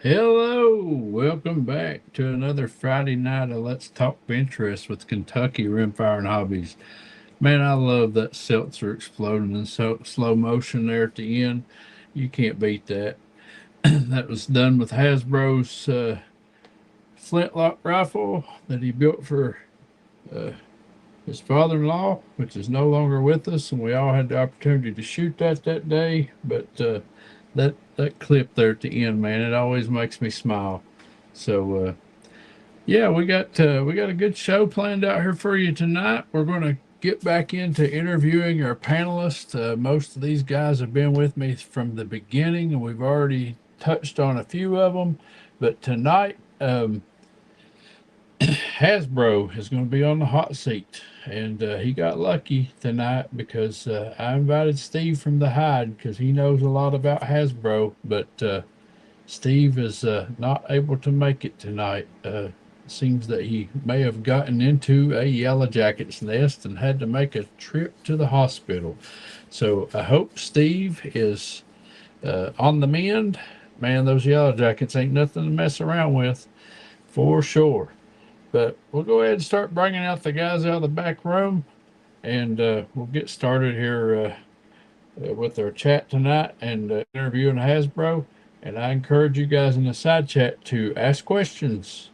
Hello, welcome back to another Friday night of Let's Talk Benchrest with Kentucky Rimfire and Hobbies. Man, I love that seltzer exploding in slow motion there at the end. You can't beat that. That was done with Hasbro's flintlock rifle that he built for uh, his father-in-law, which is no longer with us, and we all had the opportunity to shoot that day. But that clip there at the end, man, it always makes me smile. So yeah, we got a good show planned out here for you tonight. We're going to get back into interviewing our panelists. Most of these guys have been with me from the beginning, and we've already touched on a few of them. But tonight, Hasbro is going to be on the hot seat, and he got lucky tonight because I invited Steve from the Hide because he knows a lot about Hasbro, but Steve is not able to make it tonight. Seems that he may have gotten into a Yellow Jacket's nest and had to make a trip to the hospital. So I hope Steve is on the mend. Man, those Yellow Jackets ain't nothing to mess around with, for sure. But we'll go ahead and start bringing out the guys out of the back room, and we'll get started here with our chat tonight and interviewing Hasbro. And I encourage you guys in the side chat to ask questions.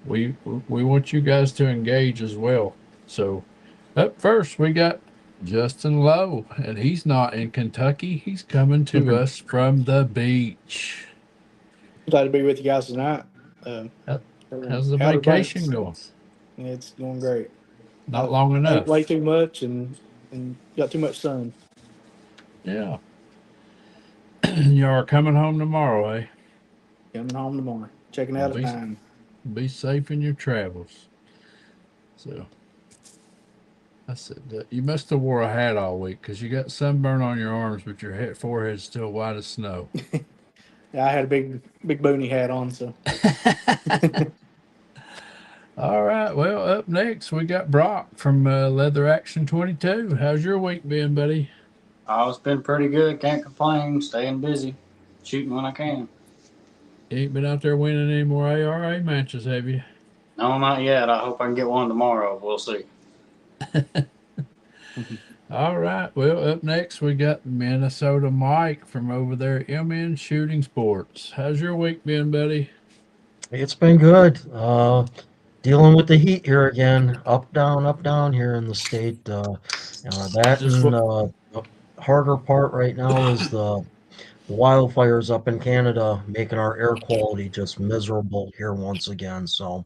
We want you guys to engage as well. So up first we got Justin Lowe, and he's not in Kentucky. He's coming to us from the beach. Glad to be with you guys tonight. How- How's the Outer vacation Banks, going? it's going great. Not I long ate enough. way too much and got too much sun. Yeah. You are coming home tomorrow, eh? Coming home tomorrow, checking Well, out at 9. be safe in your travels. So I said you must have wore a hat all week because you got sunburn on your arms, but your forehead's still white as snow. Yeah, I had a big boonie hat on, so All right. Well, up next we got Brock from Leather Action 22. How's your week been, buddy? Oh, it's been pretty good. Can't complain. Staying busy, shooting when I can. You ain't been out there winning any more ARA matches, have you? No, not yet. I hope I can get one tomorrow. We'll see. All right. Well, up next we got Minnesota Mike from over there, MN Shooting Sports. How's your week been, buddy? It's been good. Dealing with the heat here again, up, down here in the state. That Just and what? the harder part right now is the wildfires up in Canada, making our air quality just miserable here once again. So,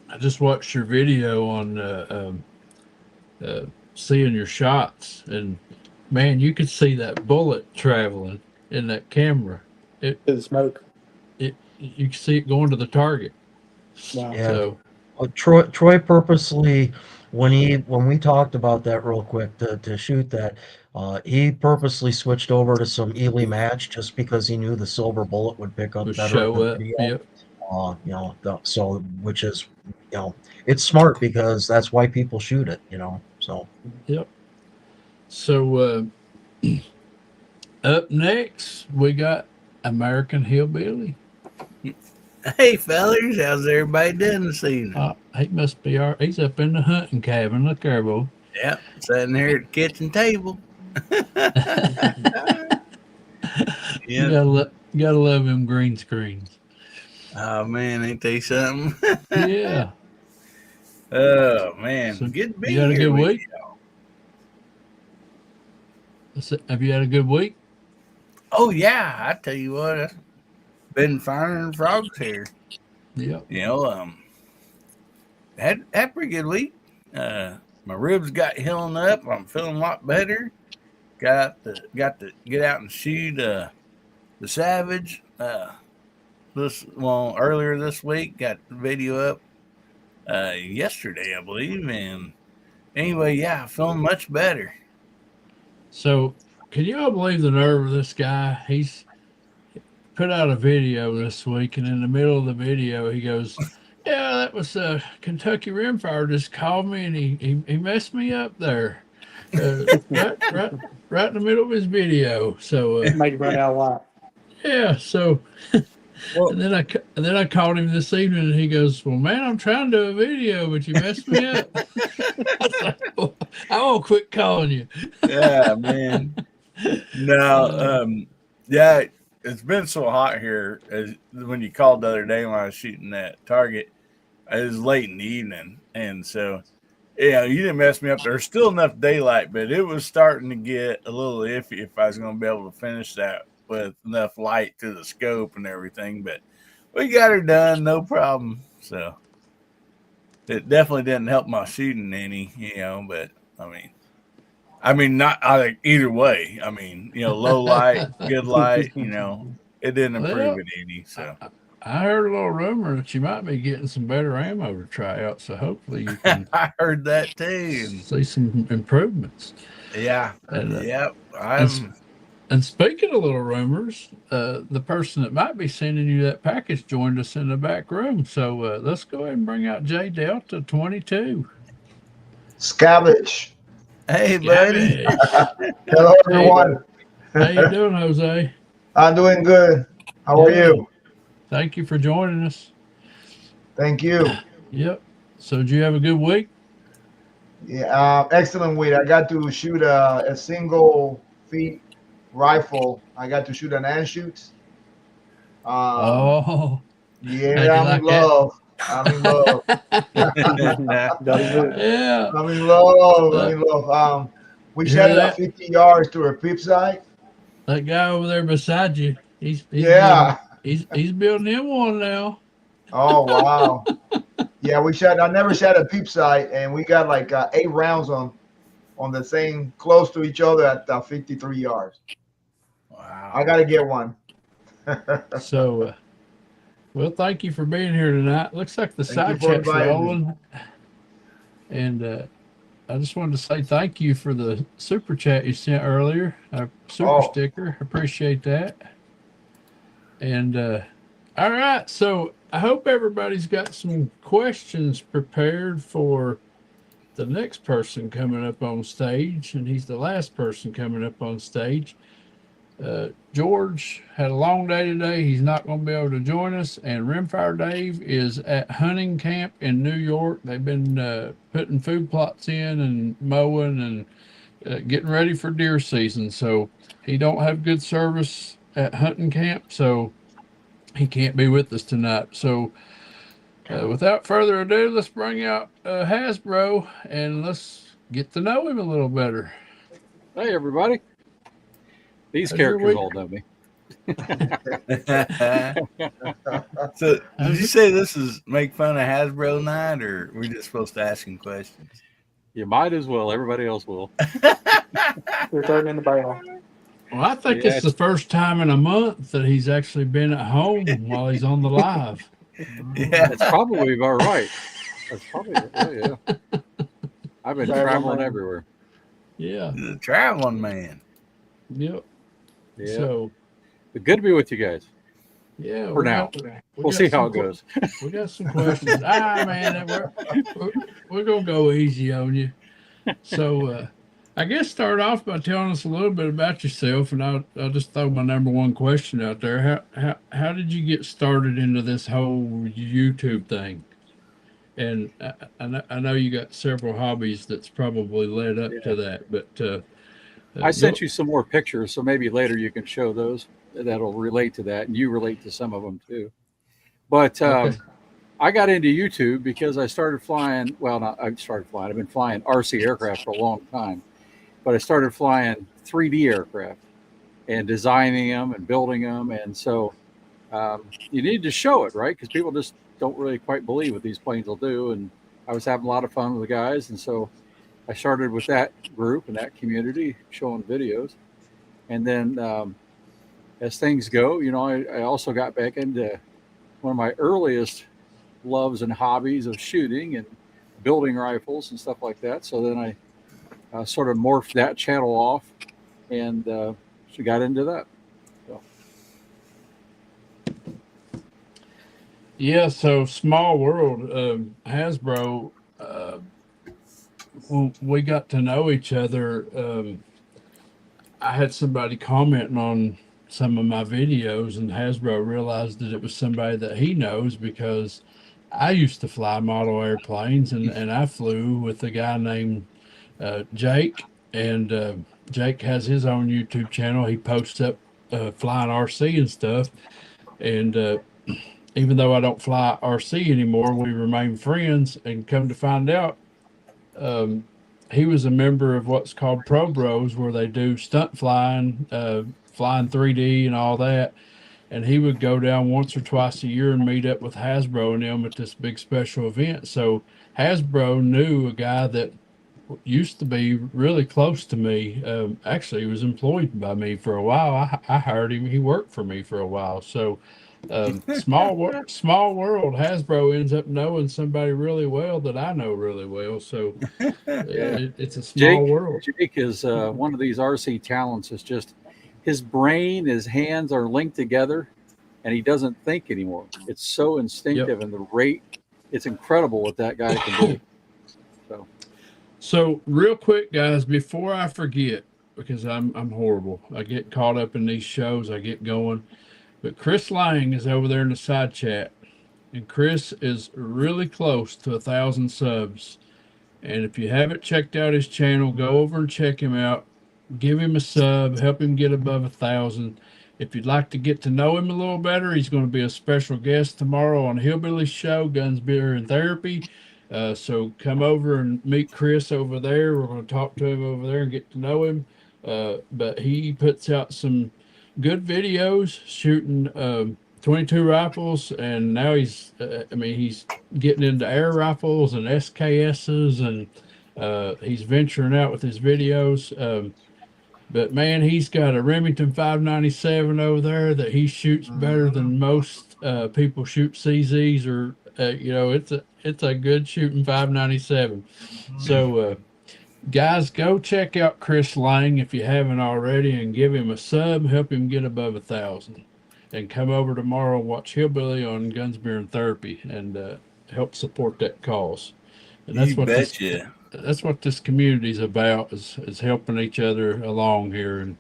I just watched your video on uh, seeing your shots, and man, you could see that bullet traveling in that camera. It to the smoke. you can see it going to the target. Wow. yeah, So Troy purposely, when we talked about that real quick to shoot that, he purposely switched over to some Ely match just because he knew the silver bullet would pick up to better in show the up. video. Yep. So which is, it's smart because that's why people shoot it, so. Yep. So up next we got American Hillbilly. Hey, fellas, how's everybody doing this evening? He must be he's up in the hunting cabin. Look there, boy. Yep, sitting here at the kitchen table. You Yep. gotta love him green screens. Oh, man, ain't they something? Yeah. Oh, man, So good to be you had a here good with week? y'all. Have you had a good week? Oh, yeah, I tell you what, I've been firing frogs here. Yep. Had a pretty good week. My ribs got healing up. I'm feeling a lot better. Got to get out and shoot the Savage. Earlier this week, got the video up yesterday, I believe. And anyway, yeah, feeling much better. So can you all believe the nerve of this guy? He's put out a video this week, and in the middle of the video, he goes, "Yeah, that was Kentucky Rimfire just called me, and he messed me up there, right in the middle of his video." So It made you run out a lot. yeah, so Well, And then I called him this evening, and he goes, "Well, man, I'm trying to do a video, but you messed me up." I was like, "Well, I won't quit calling you." yeah, man. No, yeah, it's been so hot here. As when you called the other day when I was shooting that target, it was late in the evening, and so yeah, you didn't mess me up. There's still enough daylight, but it was starting to get a little iffy if I was going to be able to finish that with enough light to the scope and everything. But we got her done, no problem. So it definitely didn't help my shooting any, But I mean, not either way. I mean, low light, good light. It didn't improve Well, it any. So I heard a little rumor that you might be getting some better ammo to try out, so hopefully you can I heard that too. see some improvements. Yeah, And, yep. and, and speaking of little rumors, the person that might be sending you that package joined us in the back room. So let's go ahead and bring out J Delta 22. Scavenge. Hey, buddy. Gabbage. Hello, everyone. How you doing, Jose? I'm doing good. How are you? Thank you for joining us. Thank you. Yep. So did you have a good week? Yeah, excellent week. I got to shoot a single feet rifle. I got to shoot an Anschutz. Oh, Yeah, how'd you I'm like in love. I'm in love. Does it? Yeah. I'm in love. I'm Look, in love. We you hear shot it at that? 50 yards to a pip sight. That guy over there beside you, he's building Yeah. he's building him one now. Oh, wow. Yeah, we shot. I never shot a peep sight, and we got like 8 rounds on the same, close to each other at 53 yards. Wow. I gotta get one. So, well, thank you for being here tonight. Looks like the Thank side you for chat's inviting me. rolling, and I just wanted to say thank you for the super chat you sent earlier. Super sticker, appreciate that. And all right, so I hope everybody's got some questions prepared for the next person coming up on stage, and he's the last person coming up on stage. George had a long day today. He's not going to be able to join us. And Rimfire Dave is at hunting camp in New York. They've been putting food plots in and mowing and getting ready for deer season. So he don't have good service at hunting camp, so he can't be with us tonight. So without further ado, let's bring out Hasbro and let's get to know him a little better. Hey, everybody. These How's your characters week? all know me. So, did you say this is make fun of Hasbro night, or are we just supposed to ask him questions? You might as well. Everybody else will. You're turning the barrel. Well, I think Yeah, it's the first time in a month that he's actually been at home while he's on the live. Yeah. That's probably about right. That's probably yeah. I've been traveling man. everywhere. Yeah. He's a traveling man. Yep. Yeah. So, But good to be with you guys. yeah. For now. We'll see how it goes. We got some questions. Man, we're going to go easy on you. So, I guess start off by telling us a little bit about yourself, and I'll just throw my number one question out there. How did you get started into this whole YouTube thing? And I know you got several hobbies that's probably led up to that, but I sent you some more pictures, so maybe later you can show those that'll relate to that, and you relate to some of them too. But Okay. I got into YouTube because I started flying. Well, I started flying. I've been flying RC aircraft for a long time, but I started flying 3D aircraft and designing them and building them. And so you need to show it, right? Because people just don't really quite believe what these planes will do. And I was having a lot of fun with the guys. And so I started with that group and that community showing videos. And then as things go, I also got back into one of my earliest loves and hobbies of shooting and building rifles and stuff like that. So then I sort of morphed that channel off and she got into that. So. Yeah, so small world. Hasbro, when we got to know each other, I had somebody commenting on some of my videos, and Hasbro realized that it was somebody that he knows because I used to fly model airplanes, and I flew with a guy named Jake, and Jake has his own YouTube channel. He posts up flying RC and stuff, and even though I don't fly RC anymore, we remain friends. And come to find out, um, he was a member of what's called Pro Bros, where they do stunt flying, flying 3D and all that. And he would go down once or twice a year and meet up with Hasbro and them at this big special event. So Hasbro knew a guy that used to be really close to me. Actually, he was employed by me for a while. I hired him. He worked for me for a while. So small world. Hasbro ends up knowing somebody really well that I know really well. So it's a small world. Jake is one of these RC talents. Is just his brain, his hands are linked together, and he doesn't think anymore. It's so instinctive, and the rate, it's incredible what that guy can do. So real quick, guys, before I forget, because I'm horrible. I get caught up in these shows. I get going. But Chris Lang is over there in the side chat, and Chris is really close to 1,000 subs. And if you haven't checked out his channel, go over and check him out. Give him a sub. Help him get above 1,000. If you'd like to get to know him a little better, he's going to be a special guest tomorrow on Hillbilly Show, Guns, Beer, and Therapy. So come over and meet Chris over there. We're going to talk to him over there and get to know him. But he puts out some good videos shooting 22 rifles, and now he's getting into air rifles and SKSs, and he's venturing out with his videos. But man, he's got a Remington 597 over there that he shoots better than most people shoot CZs, or it's a good shooting 597. So guys, go check out Chris Lang if you haven't already, and give him a sub. Help him get above 1,000, and come over tomorrow and watch Hillbilly on Guns, Beer, and Therapy, and help support that cause. And that's that's what this community is about, is helping each other along here and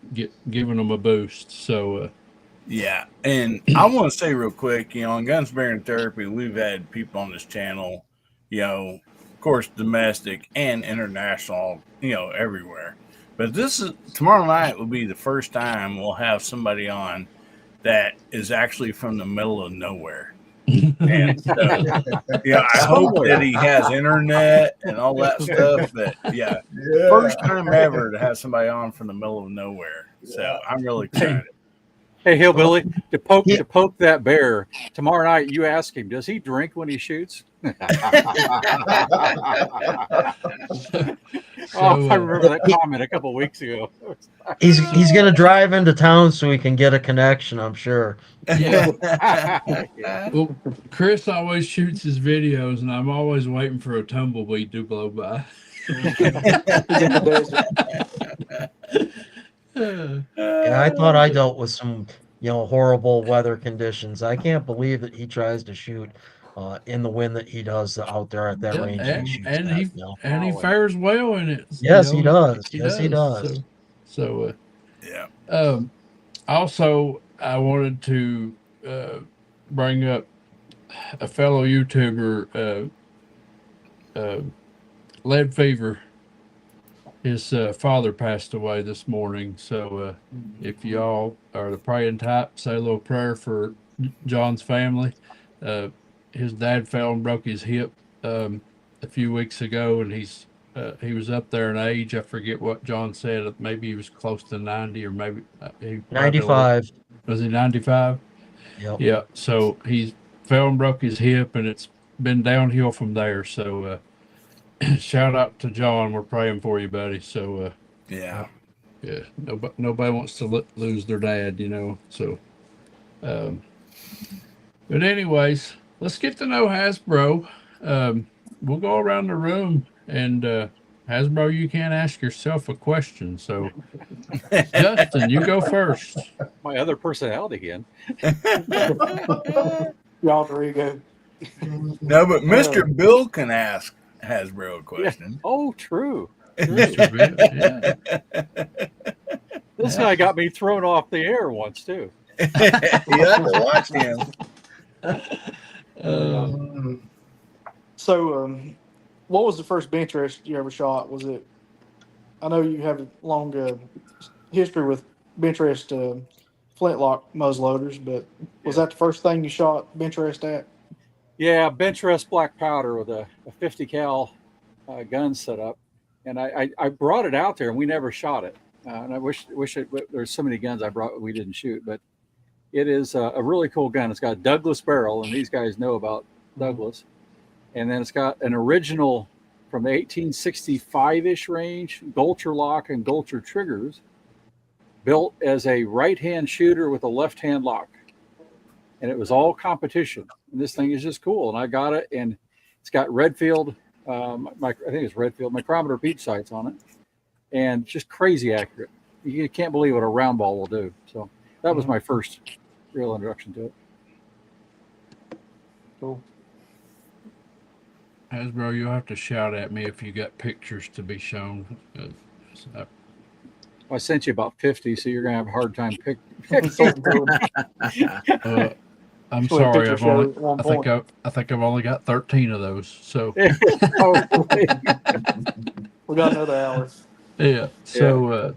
giving them a boost. So yeah, and I want to say real quick, on Guns, Beer, and Therapy, we've had people on this channel, of course, domestic and international, everywhere. But tomorrow night will be the first time we'll have somebody on that is actually from the middle of nowhere. And so, I hope that he has internet and all that stuff. But first time ever to have somebody on from the middle of nowhere. So I'm really excited. Hey, Hillbilly, to poke that bear, tomorrow night you ask him, does he drink when he shoots? I remember that comment a couple of weeks ago. He's going to drive into town so he can get a connection, I'm sure. Well, Chris always shoots his videos, and I'm always waiting for a tumbleweed to blow by. Yeah, I thought I dealt with some, horrible weather conditions. I can't believe that he tries to shoot in the wind that he does out there at that range. And he fares well in it. Yes, he does. Yes, he does. So also, I wanted to bring up a fellow YouTuber, Lead Fever. His father passed away this morning. So if y'all are the praying type, say a little prayer for John's family. His dad fell and broke his hip a few weeks ago, and he was up there in age. I forget what John said. Maybe he was close to 90, or maybe 95. Was he 95? Yep. Yeah. So he fell and broke his hip, and it's been downhill from there. So shout out to John. We're praying for you, buddy. So yeah. Nobody wants to lose their dad, So, but anyways, let's get to know Hasbro. We'll go around the room, and Hasbro, you can't ask yourself a question. So, Justin, you go first. My other personality again. Y'all three go. No, but Mr. Bill can ask Hasbro a question. Oh, true. Mr. Bill, yeah. This guy got me thrown off the air once too. You have to watch him. Mm. So, what was the first Benchrest you ever shot? Was it? I know you have a long history with Benchrest flintlock muzzleloaders, but was that the first thing you shot Benchrest at? Yeah, Benchrest black powder with a 50 cal gun set up, and I brought it out there, and we never shot it. And I wish there's so many guns I brought we didn't shoot, but it is a really cool gun. It's got a Douglas barrel, and these guys know about Douglas, and then it's got an original from 1865-ish range Gulcher lock and Gulcher triggers, built as a right-hand shooter with a left-hand lock, and it was all competition. And this thing is just cool, and I got it, and it's got Redfield, I think it's Redfield micrometer peach sights on it, and just crazy accurate. You can't believe what a round ball will do. So that was my first real introduction to it. Cool. Hasbro, you'll have to shout at me if you got pictures to be shown. I sent you about 50, so you're gonna have a hard time picking. I'm Well, sorry. picture show at one I think I've only got 13 of those. So We got another hour. yeah. So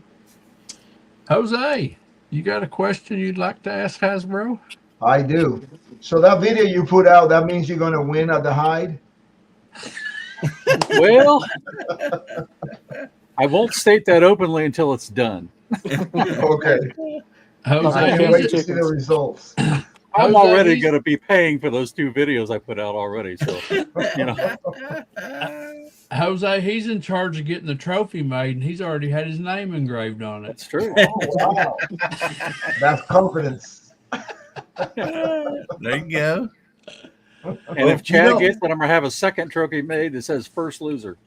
Jose, you got a question you'd like to ask Hasbro? I do. So that video you put out, that means you're going to win at the hide? Well, I won't state that openly until it's done. Okay. I Jose, can't wait to see the results. I'm already going to be paying for those 2 videos I put out already. So, you know. Jose, he's in charge of getting the trophy made, and he's already had his name engraved on it. That's true. Oh, wow. That's confidence. There you go. And if Chad gets it, I'm going to have a second trophy made that says first loser.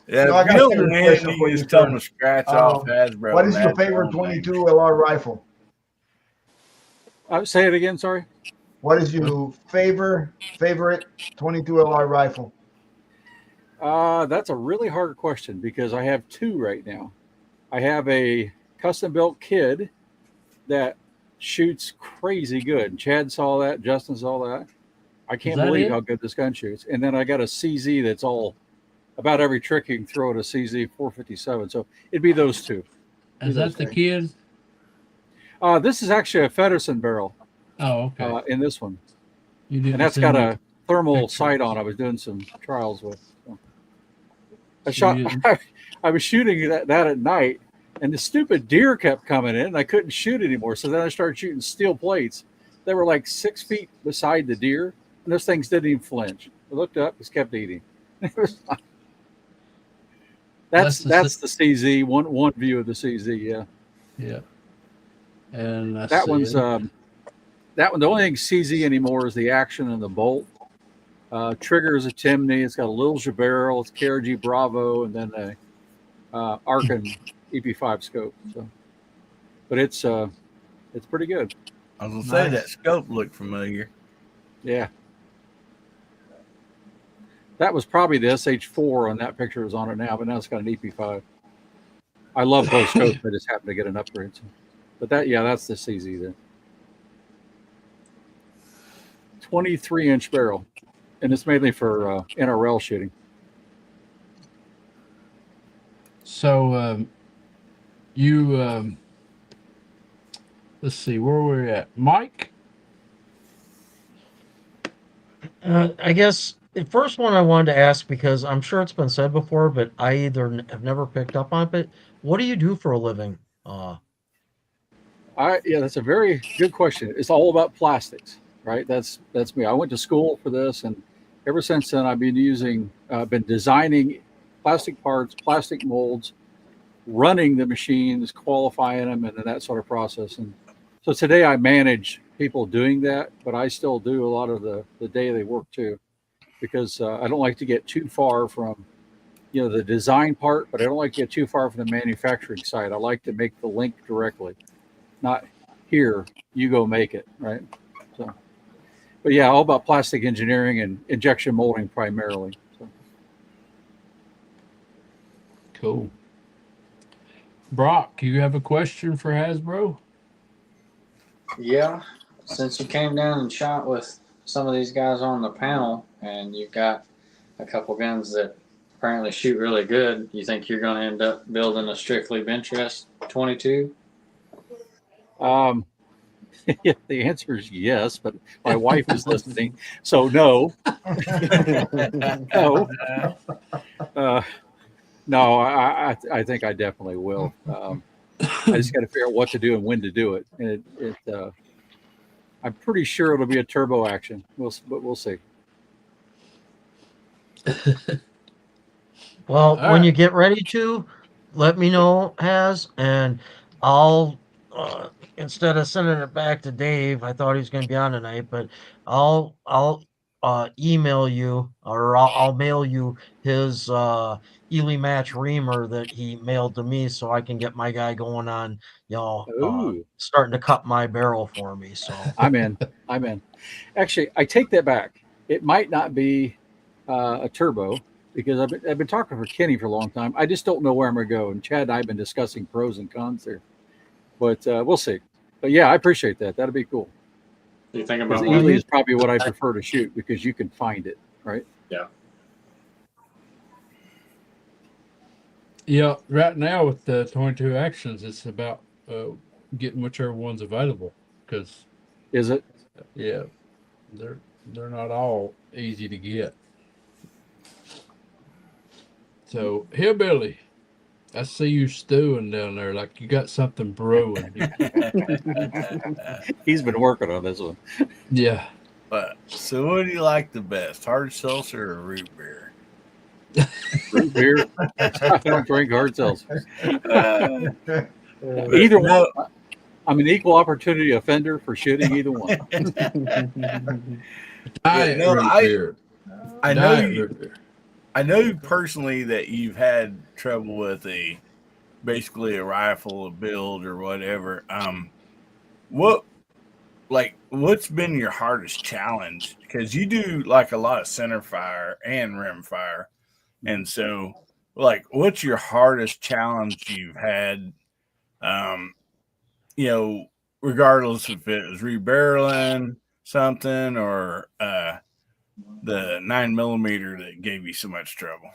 Yeah, No, I if got you don't a win, question you for just you, tell sir. them to scratch off Hasbro. What is and your that's favorite the only 22 LR rifle? Say it again, sorry. What is your favorite 22 LR rifle? That's a really hard question because I have 2 right now. I have a custom built kid that shoots crazy good. Chad saw that. Justin saw that. I can't believe how good this gun shoots. And then I got a CZ that's all about every trick you can throw at a CZ 457. So it'd be those 2. Is that the kid? This is actually a Feddersen barrel. Oh, okay. In this one. You didn't And that's send got me a thermal pictures. sight on. I was doing some trials with. So. So you I was shooting that at night, and the stupid deer kept coming in, and I couldn't shoot anymore. So then I started shooting steel plates. They were like 6 feet beside the deer, and those things didn't even flinch. I looked up, just kept eating. That's the CZ. One view of the CZ. Yeah. Yeah. And That one's the only thing CZ anymore is the action and the bolt. Trigger is a Timney. It's got a little barrel. It's KRG Bravo, and then a Arkin EP5 scope. So, but it's pretty good. I was gonna say that scope looked familiar. Yeah. That was probably the SH4 on that picture is on it now, but now it's got an EP5. I love both scopes. I just happened to get an upgrade. So. But that's the CZ there. 23-inch barrel, and it's mainly for NRL shooting. So let's see where we're at. Mike? I guess the first one I wanted to ask, because I'm sure it's been said before, but I either have never picked up on it. What do you do for a living? That's a very good question. It's all about plastics, right? That's me. I went to school for this, and ever since then, I've been designing plastic parts, plastic molds, running the machines, qualifying them, and that sort of process. And so today I manage people doing that, but I still do a lot of the daily work too, because I don't like to get too far from, the design part, but I don't like to get too far from the manufacturing side. I like to make the link directly, not here, you go make it, right? So, but yeah, all about plastic engineering and injection molding primarily. So. Cool. Brock, you have a question for Hasbro? Yeah, since you came down and shot with some of these guys on the panel, and you've got a couple guns that apparently shoot really good, you think you're going to end up building a strictly Benchrest 22? Um, yeah, the answer is yes, but my wife is listening, so no, no, uh, no. I think I definitely will. I just got to figure out what to do and when to do it. And I'm pretty sure it'll be a turbo action. But we'll see. Well, All when right. you get ready to, let me know, and I'll instead of sending it back to Dave, I thought he was going to be on tonight, but I'll email you or I'll mail you his Ely Match reamer that he mailed to me, so I can get my guy going on, Ooh, starting to cut my barrel for me. So I'm in. I'm in. Actually, I take that back. It might not be a turbo because I've been talking for Kenny for a long time. I just don't know where I'm going to go. And Chad and I have been discussing pros and cons there, but we'll see. But yeah, I appreciate that. That'd be cool. You think Because about Ely one? is probably what I prefer to shoot because you can find it, right? Yeah. Yeah, right now with the 22 actions, it's about getting whichever one's available because Is it? yeah, they're they're not all easy to get. So Hillbilly, I see you stewing down there like you got something brewing. He's been working on this one. Yeah. But so, what do you like the best, hard seltzer or root beer? Root beer. I don't drink hard seltzers. But Either one. no, I'm an equal opportunity offender for shooting either one. Diet no, root beer. I know Diet you. root beer. I know personally that you've had trouble with basically a rifle, a build, or whatever. What what's been your hardest challenge? Because you do like a lot of center fire and rim fire, and so what's your hardest challenge you've had? Um, regardless if it was rebarreling something or the 9mm that gave you so much trouble.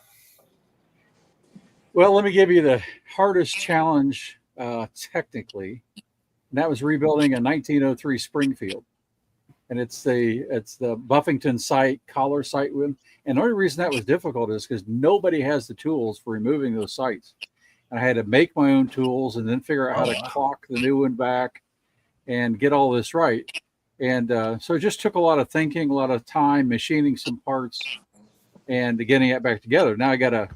Well, let me give you the hardest challenge technically. And that was rebuilding a 1903 Springfield. And it's the Buffington sight, collar sight with. And the only reason that was difficult is because nobody has the tools for removing those sights. And I had to make my own tools and then figure out how to clock the new one back and get all this right. And so it just took a lot of thinking, a lot of time, machining some parts, and getting it back together. Now I got a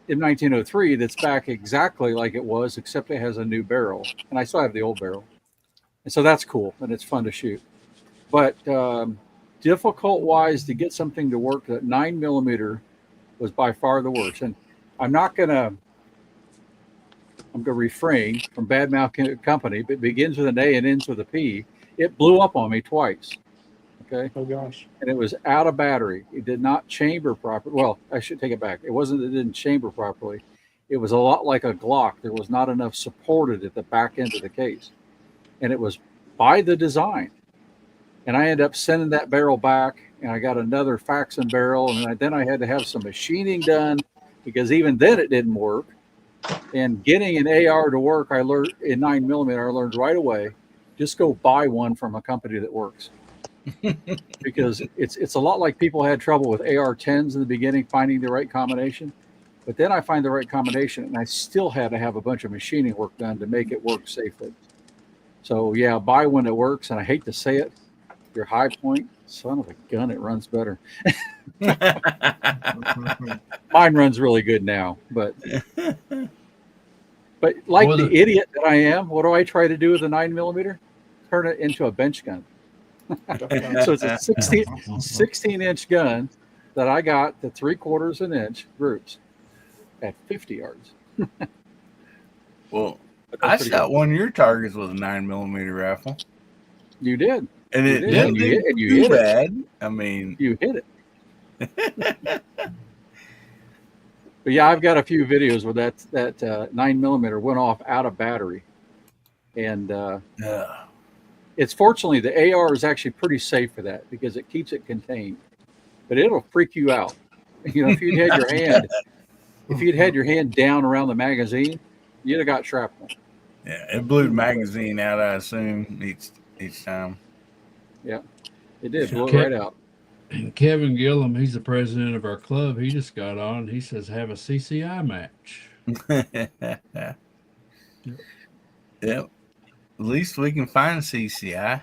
M1903 that's back exactly like it was, except it has a new barrel, and I still have the old barrel, and so that's cool and it's fun to shoot. But difficult wise to get something to work, that 9mm was by far the worst. And I'm gonna refrain from bad mouth company, but it begins with an A and ends with a P. It blew up on me twice. Okay. Oh gosh. And it was out of battery. It did not chamber properly. Well, I should take it back. It wasn't that it didn't chamber properly. It was a lot like a Glock. There was not enough supported at the back end of the case. And it was by the design. And I ended up sending that barrel back, and I got another Faxon barrel. And then I had to have some machining done because even then it didn't work. And getting an AR to work, I learned in 9mm, I learned right away, just go buy one from a company that works. Because it's a lot like people had trouble with AR-10s in the beginning, finding the right combination. But then I find the right combination, and I still had to have a bunch of machining work done to make it work safely. So yeah, buy one that works. And I hate to say it, your High Point, son of a gun, it runs better. Mine runs really good now, but like the idiot that I am, what do I try to do with a 9mm? Turn it into a bench gun. So it's a 16-inch gun that I got to 3/4 an inch groups at 50 yards. Well, I shot one of your targets with a 9mm rifle. You did. And it didn't do too bad. I mean, you hit it. But yeah, I've got a few videos where that 9mm went off out of battery, and Yeah. it's fortunately the AR is actually pretty safe for that because it keeps it contained, but it'll freak you out. You know, if you'd had your hand down around the magazine, you'd have got shrapnel. Yeah, it blew the magazine out, I assume, each time. Yeah, it did. Yeah. Blew it right out. And Kevin Gillum, he's the president of our club. He just got on. He says, have a CCI match. Yep. At least we can find CCI.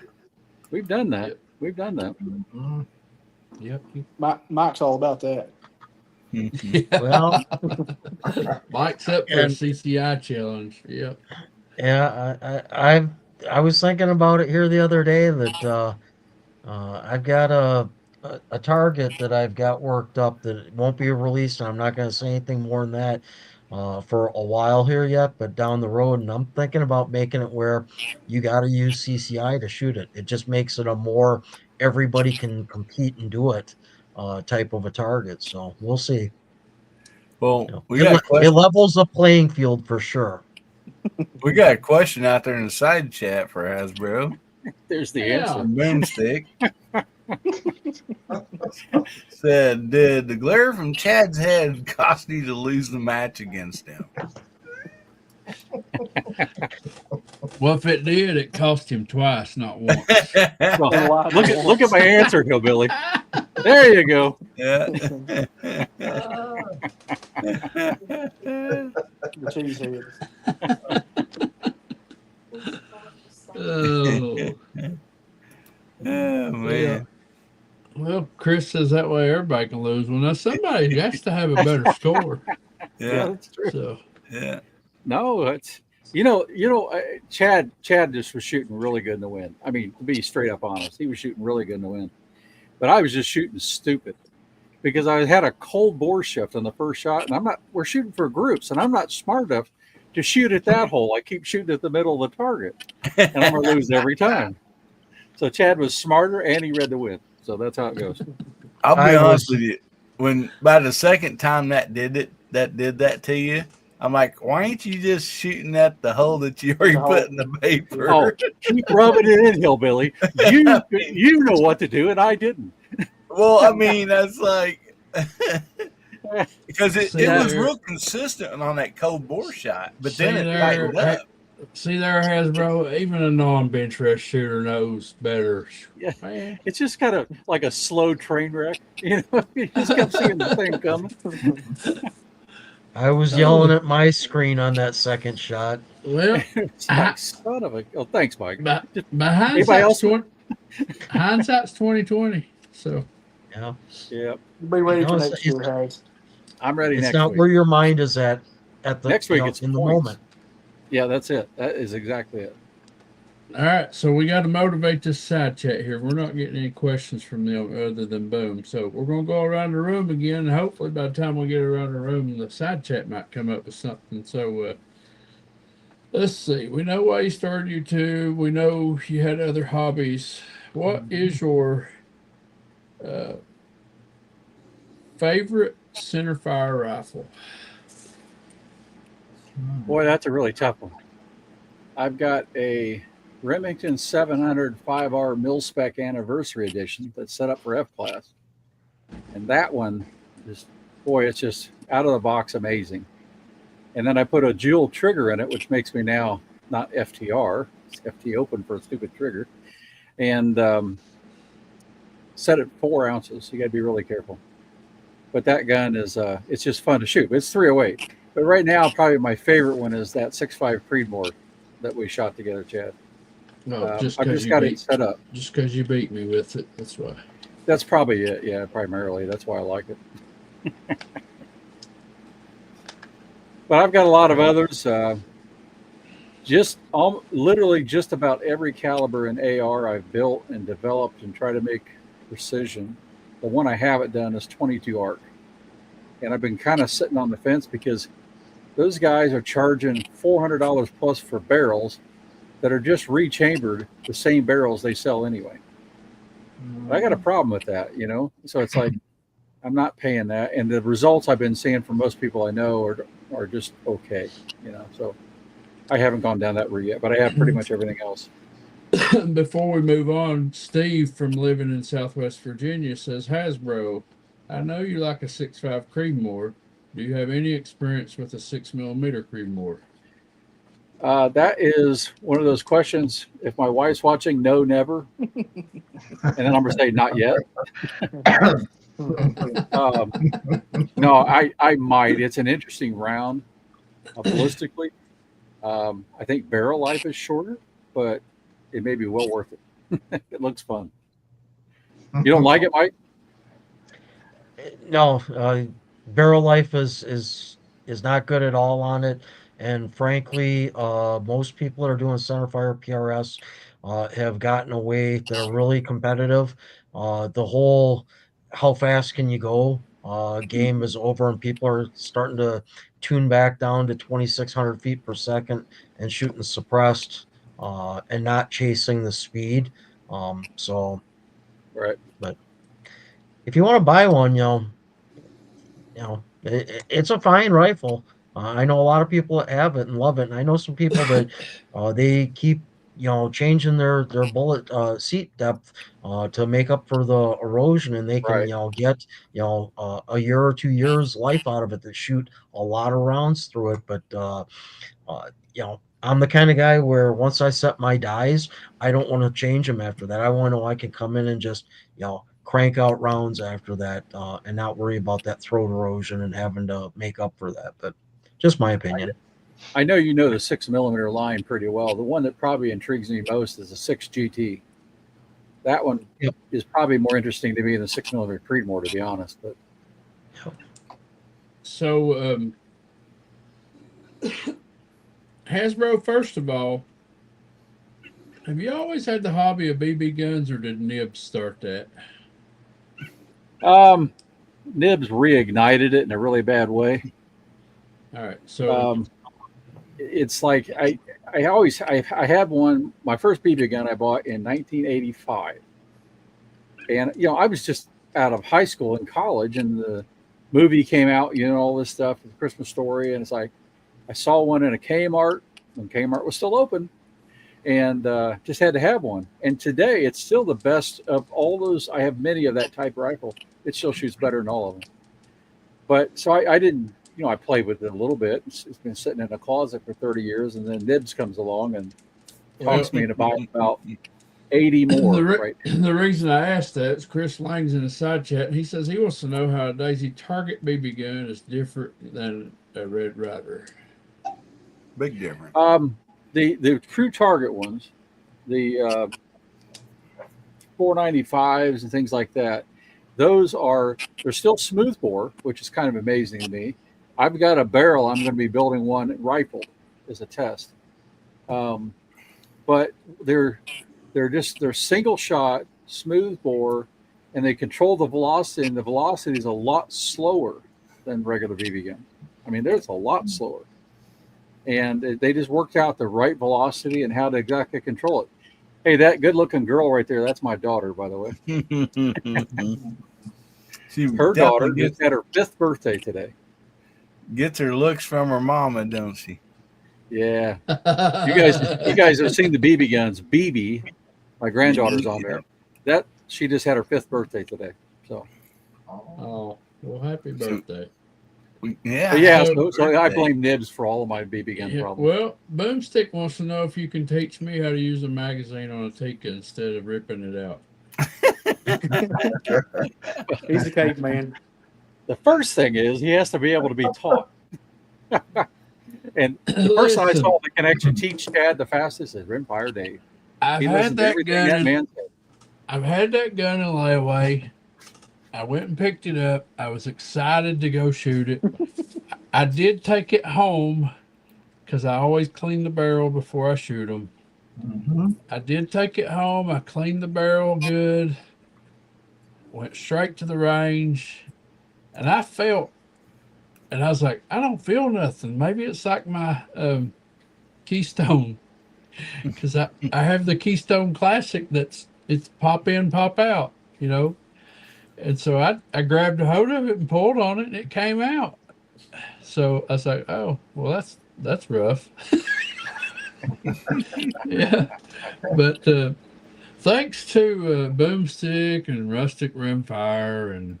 We've done that. Yep. We've done that. Yep. Mike's all about that. Well, Mike's up for a CCI challenge. Yep. yeah, I was thinking about it here the other day that I've got a target that I've got worked up that won't be released, and I'm not going to say anything more than that for a while here yet, but down the road, and I'm thinking about making it where you got to use CCI to shoot it. It just makes it a more everybody can compete and do it type of a target. So we'll see. Well, You know, we got a it question. levels the playing field for sure. We got a question out there in the side chat for Hasbro. There's the Yeah. answer. Boomstick said, "Did the glare from Chad's head cost you to lose the match against him?" Well, if it did, it cost him twice, not once. Well, look at my answer, Hillbilly. There you go. Yeah. The cheese head. Oh. Oh man. Well, Chris says that way everybody can lose. Well, now somebody has to have a better score. Yeah. That's true. So, Yeah. No, it's Chad just was shooting really good in the wind. I mean, to be straight up honest, he was shooting really good in the wind. But I was just shooting stupid because I had a cold bore shift on the first shot, and we're shooting for groups, and I'm not smart enough to shoot at that hole. I keep shooting at the middle of the target, and I'm gonna lose every time. So Chad was smarter, and he read the wind. So that's how it goes. I'll be I honest was- with you. When by the second time that did that to you, I'm like, why ain't you just shooting at the hole that you already put in the paper? Oh, keep rubbing it in, Hillbilly. You know what to do, and I didn't. Well, I mean, that's like because it was there. real consistent on that cold bore shot, but See then it there, tightened up. see there, Hasbro. Even a non-Benchrest shooter knows better. Yeah. Man. It's just kind of like a slow train wreck. You know, you just kept seeing the thing coming. I was yelling at my screen on that second shot. Well, It's like, son of a. Oh, thanks, Mike. but Anybody else? hindsight's 2020. So Yeah, Yeah, Be ready No, for it's- next year, Harris. I'm ready it's next not week. where your mind is at the Next week, it's in the points. moment. Yeah, that's it. That is exactly it. all right, so we got to motivate this side chat here. We're not getting any questions from them other than boom. So we're gonna go around the room again. And hopefully, by the time we get around the room, the side chat might come up with something. So let's see. We know why you started YouTube. We know you had other hobbies. What is your favorite centerfire rifle? Boy, that's a really tough one. I've got a Remington 700 5R mil-spec anniversary edition that's set up for F-class. And that one is, boy, it's just out of the box amazing. And then I put a dual trigger in it, which makes me now not FTR. It's FT open for a stupid trigger. And set it 4 ounces. You got to be really careful. But that gun is, it's just fun to shoot. It's 308. But right now, probably my favorite one is that 6.5 Creedmoor that we shot together, Chad. No, I've just just because got it set up. Just because you beat me with it. That's why. That's probably it. Yeah, primarily. That's why I like it. But I've got a lot of others. Literally just about every caliber in AR I've built and developed and try to make precision. The one I haven't done is 22 ARC. And I've been kind of sitting on the fence because those guys are charging $400 plus for barrels that are just rechambered the same barrels they sell anyway. I got a problem with that, you know? So it's like, I'm not paying that, and the results I've been seeing from most people I know are just okay, So I haven't gone down that route yet, but I have pretty much everything else. Before we move on, Steve from living in Southwest Virginia says, Hasbro, I know you like a 6.5 Creedmoor. Do you have any experience with a 6mm Creedmoor? That is one of those questions. If my wife's watching, no, never. And then I'm going to say, not yet. No, I might. It's an interesting round ballistically. I think barrel life is shorter, but it may be well worth it. It looks fun. You don't like it, Mike? No, barrel life is not good at all on it, and frankly, most people that are doing centerfire PRS have gotten away. They're really competitive. The whole how fast can you go game is over, and people are starting to tune back down to 2,600 feet per second and shooting suppressed and not chasing the speed. So, Right. but if you want to buy one, it's a fine rifle. I know a lot of people that have it and love it, and I know some people that they keep changing their bullet seat depth to make up for the erosion, and they can Right. get a year or 2 years life out of it. That shoot a lot of rounds through it, but I'm the kind of guy where once I set my dies, I don't want to change them after that. I want to know I can come in and just crank out rounds after that and not worry about that throat erosion and having to make up for that. But just my opinion. I know you know the 6mm line pretty well. The one that probably intrigues me most is the 6 GT. That one is probably more interesting to me than the 6mm Creedmoor, to be honest. But So, Hasbro, first of all, have you always had the hobby of BB guns, or did Nibs start that? Nibs reignited it in a really bad way. All right, so it's like I had one. My first BB gun I bought in 1985, and I was just out of high school and college, and the movie came out, all this stuff, the Christmas Story, and it's like I saw one in a Kmart when Kmart was still open, and just had to have one. And today it's still the best of all those. I have many of that type rifle. It still shoots better than all of them. But so I didn't, I played with it a little bit. It's been sitting in a closet for 30 years, and then Nibs comes along and talks me into buying about 80 more. The reason I asked that is Chris Lang's in the side chat, and he says he wants to know how a Daisy Target BB gun is different than a Red Ryder. Big difference. The true Target ones, the 495s and things like that, they're still smooth bore, which is kind of amazing to me. I've got a barrel. I'm going to be building one rifle as a test. But they're single shot, smooth bore, and they control the velocity, and the velocity is a lot slower than regular BB gun. I mean, there's a lot slower. And they just worked out the right velocity and how to exactly control it. Hey, that good-looking girl right there, that's my daughter, by the way. Her daughter just had her 5th birthday today. Gets her looks from her mama, don't she? Yeah. You guys have seen the BB guns. BB, my granddaughter's on there. That she just had her 5th birthday today. So. Oh, well, happy birthday. So I blame Nibs for all of my BB gun problems. Well, Boomstick wants to know if you can teach me how to use a magazine on a Tika instead of ripping it out. He's a caveman. The first thing is he has to be able to be taught. And the person I saw that can actually teach Chad the fastest is Rimfire Dave. I've had that gun in layaway. I went and picked it up. I was excited to go shoot it. I did take it home because I always clean the barrel before I shoot them. Mm-hmm. I did take it home. I cleaned the barrel good. Went straight to the range. And I felt, and I was like, I don't feel nothing. Maybe it's like my Keystone. Because I have the Keystone Classic it's pop in, pop out, And so I grabbed a hold of it and pulled on it, and it came out. So I was like, oh, well, that's rough. Yeah. But thanks to Boomstick and Rustic Rimfire and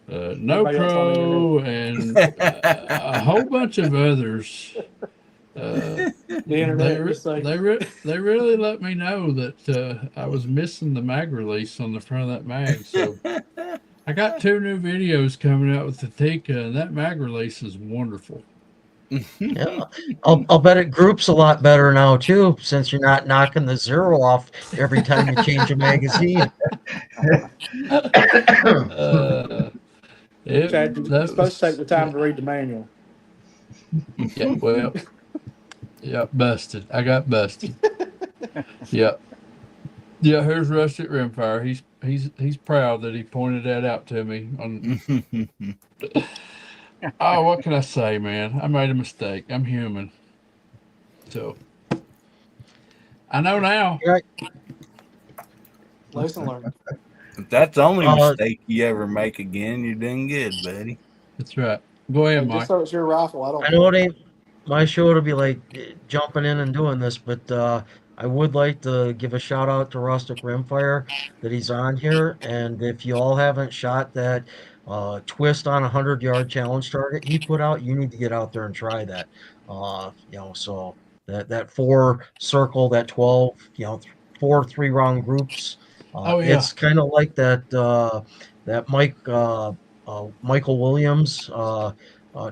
No Anybody else on the internet? Pro and a whole bunch of others. The internet, you say? They really let me know that I was missing the mag release on the front of that mag. So I got 2 new videos coming out with the Tika, and that mag release is wonderful. Yeah, I'll bet it groups a lot better now too, since you're not knocking the 0 off every time you change a magazine. Uh, Chad, you're that supposed to take was the time to read the manual. yeah. Well, yeah, busted. I got busted. Yeah. Yeah, here's Rustic Rimfire. He's proud that he pointed that out to me. Oh, what can I say, man? I made a mistake. I'm human. So I know now. Right. Lesson learned. If that's the only Uh, mistake you ever make again, you're doing good, buddy. That's right. Go ahead, Hey, just Mike. so it's your rifle, I don't I know it care. ain't my show to be like jumping in and doing this, but I would like to give a shout out to Rustic Rimfire that he's on here. And if you all haven't shot that twist on a 100-yard challenge target he put out, you need to get out there and try that. So that 4 circle, that 12, 4 3-round groups. Oh yeah. It's kind of like that Michael Williams.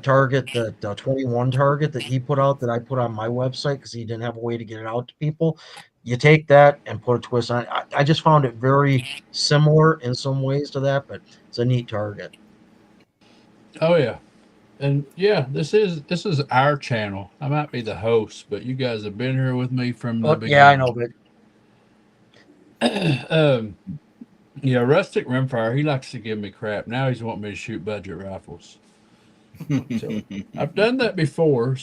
Target, that 21 target that he put out that I put on my website because he didn't have a way to get it out to people. You take that and put a twist on it. I just found it very similar in some ways to that, but it's a neat target. Oh yeah. And yeah, this is our channel. I might be the host, but you guys have been here with me from the Oh, yeah, I know, beginning. but Yeah, Rustic Rimfire, he likes to give me crap. Now he's wanting me to shoot budget rifles. So I've done that before,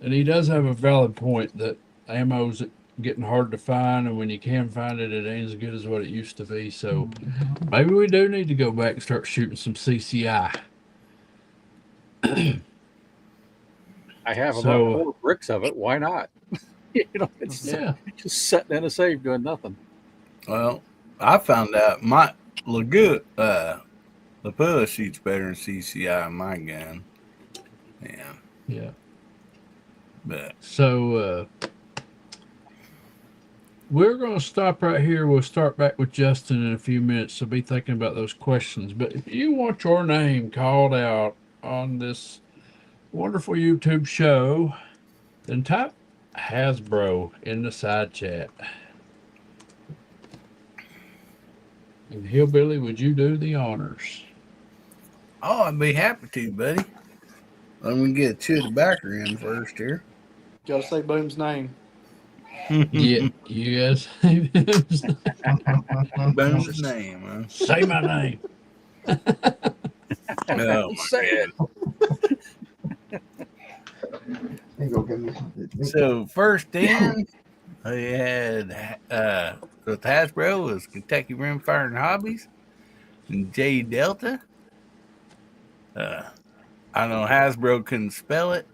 and he does have a valid point that ammo's getting hard to find, and when you can find it, it ain't as good as what it used to be. So maybe we do need to go back and start shooting some CCI. I have about So 4 bricks of it. Why not? It's yeah, just sitting in a safe doing nothing. Well, I found out my Lapua shoots better than CCI in my gun. Yeah, yeah. but So we're going to stop right here. We'll start back with Justin in a few minutes. So be thinking about those questions. But if you want your name called out on this wonderful YouTube show, then type Hasbro in the side chat. And Hillbilly, would you do the honors? oh, I'd be happy to, buddy. Let me get to the backer in first here. Gotta say Boom's name. Yeah, you guys Boom's name, huh? say my name. Oh, Say it. so first in, we had with Hasbro was Kentucky Rimfire and Hobbies and J Delta. I know Hasbro couldn't spell it.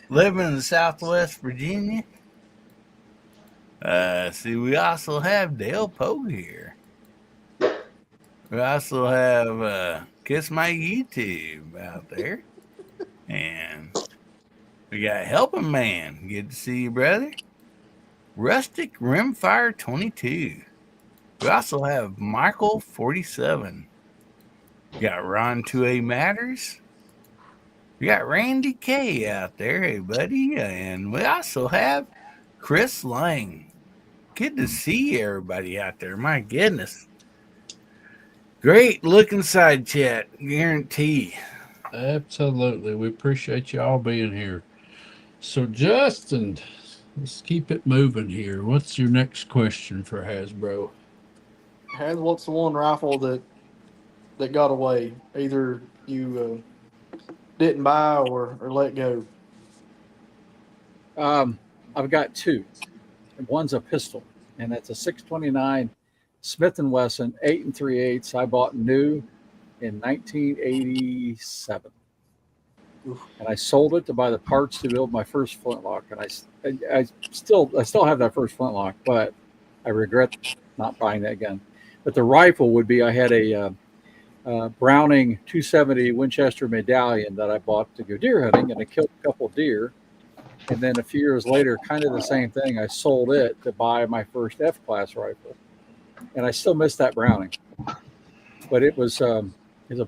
Living in Southwest Virginia. See, we also have Dale Pogue here. We also have Kiss My YouTube out there. And we got Helping Man. Good to see you, brother. Rustic Rimfire 22. We also have Michael 47. We got Ron 2A Matters. We got Randy K out there, hey buddy. And we also have Chris Lang. Good to see everybody out there. My goodness. Great looking side chat, guarantee. Absolutely. We appreciate you all being here. So, Justin, let's keep it moving here. What's your next question for Hasbro? What's the one rifle that got away? Either you didn't buy or let go. I've got 2. One's a pistol, and that's a 629 Smith & Wesson 8 3/8. I bought new in 1987. Oof. And I sold it to buy the parts to build my first flintlock. And I still have that first flintlock, but I regret not buying that gun. But the rifle would be, I had a Browning 270 Winchester medallion that I bought to go deer hunting, and I killed a couple deer. And then a few years later, kind of the same thing, I sold it to buy my first F-class rifle. And I still miss that Browning. But it was a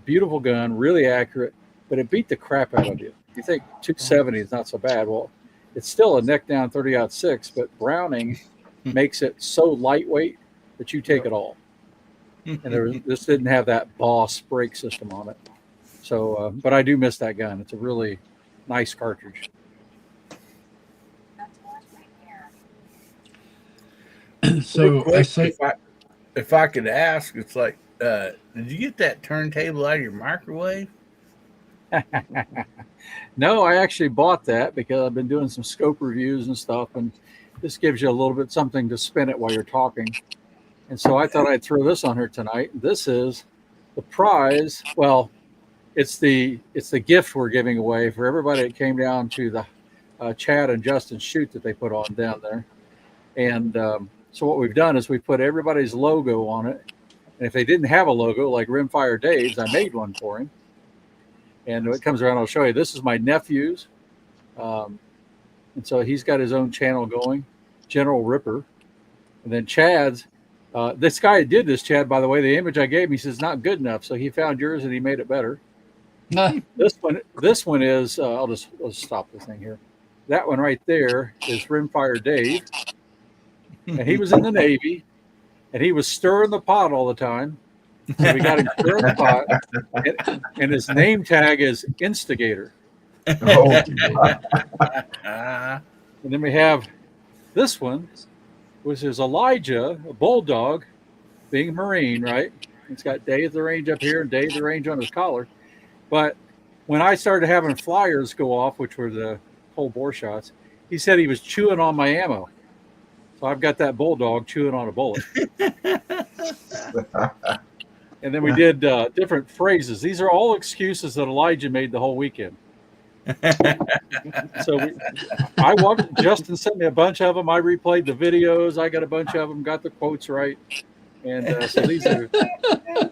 beautiful gun, really accurate, but it beat the crap out of you. You think 270 is not so bad. Well, it's still a neck down 30-06, but Browning makes it so lightweight that you take it all. And this didn't have that Boss brake system on it. So, but I do miss that gun. It's a really nice cartridge. So Real quick, I say, if I could ask, it's like, did you get that turntable out of your microwave? No, I actually bought that because I've been doing some scope reviews and stuff, and this gives you a little bit something to spin it while you're talking. And so I thought I'd throw this on here tonight. This is the prize. Well, it's the gift we're giving away for everybody that came down to the Chad and Justin shoot that they put on down there. And so what we've done is we put everybody's logo on it. And if they didn't have a logo, like Rimfire Dave's, I made one for him. And when it comes around, I'll show you. This is my nephew's. And so he's got his own channel going, General Ripper. And then Chad's. This guy did this, Chad, by the way. The image I gave him, he says, not good enough. So he found yours and he made it better. This one is, let's stop this thing here. That one right there is Rimfire Dave. And he was in the Navy. And he was stirring the pot all the time. So we got him stirring the pot. And his name tag is Instigator. Oh, And then we have this one, which is Elijah, a bulldog, being a Marine, right? It's got Day at the Range up here and Day at the Range on his collar. But when I started having flyers go off, which were the whole bore shots, he said he was chewing on my ammo. So I've got that bulldog chewing on a bullet. And then we did different phrases. These are all excuses that Elijah made the whole weekend. So Justin sent me a bunch of them. I replayed the videos. I got a bunch of them, got the quotes right. And so these are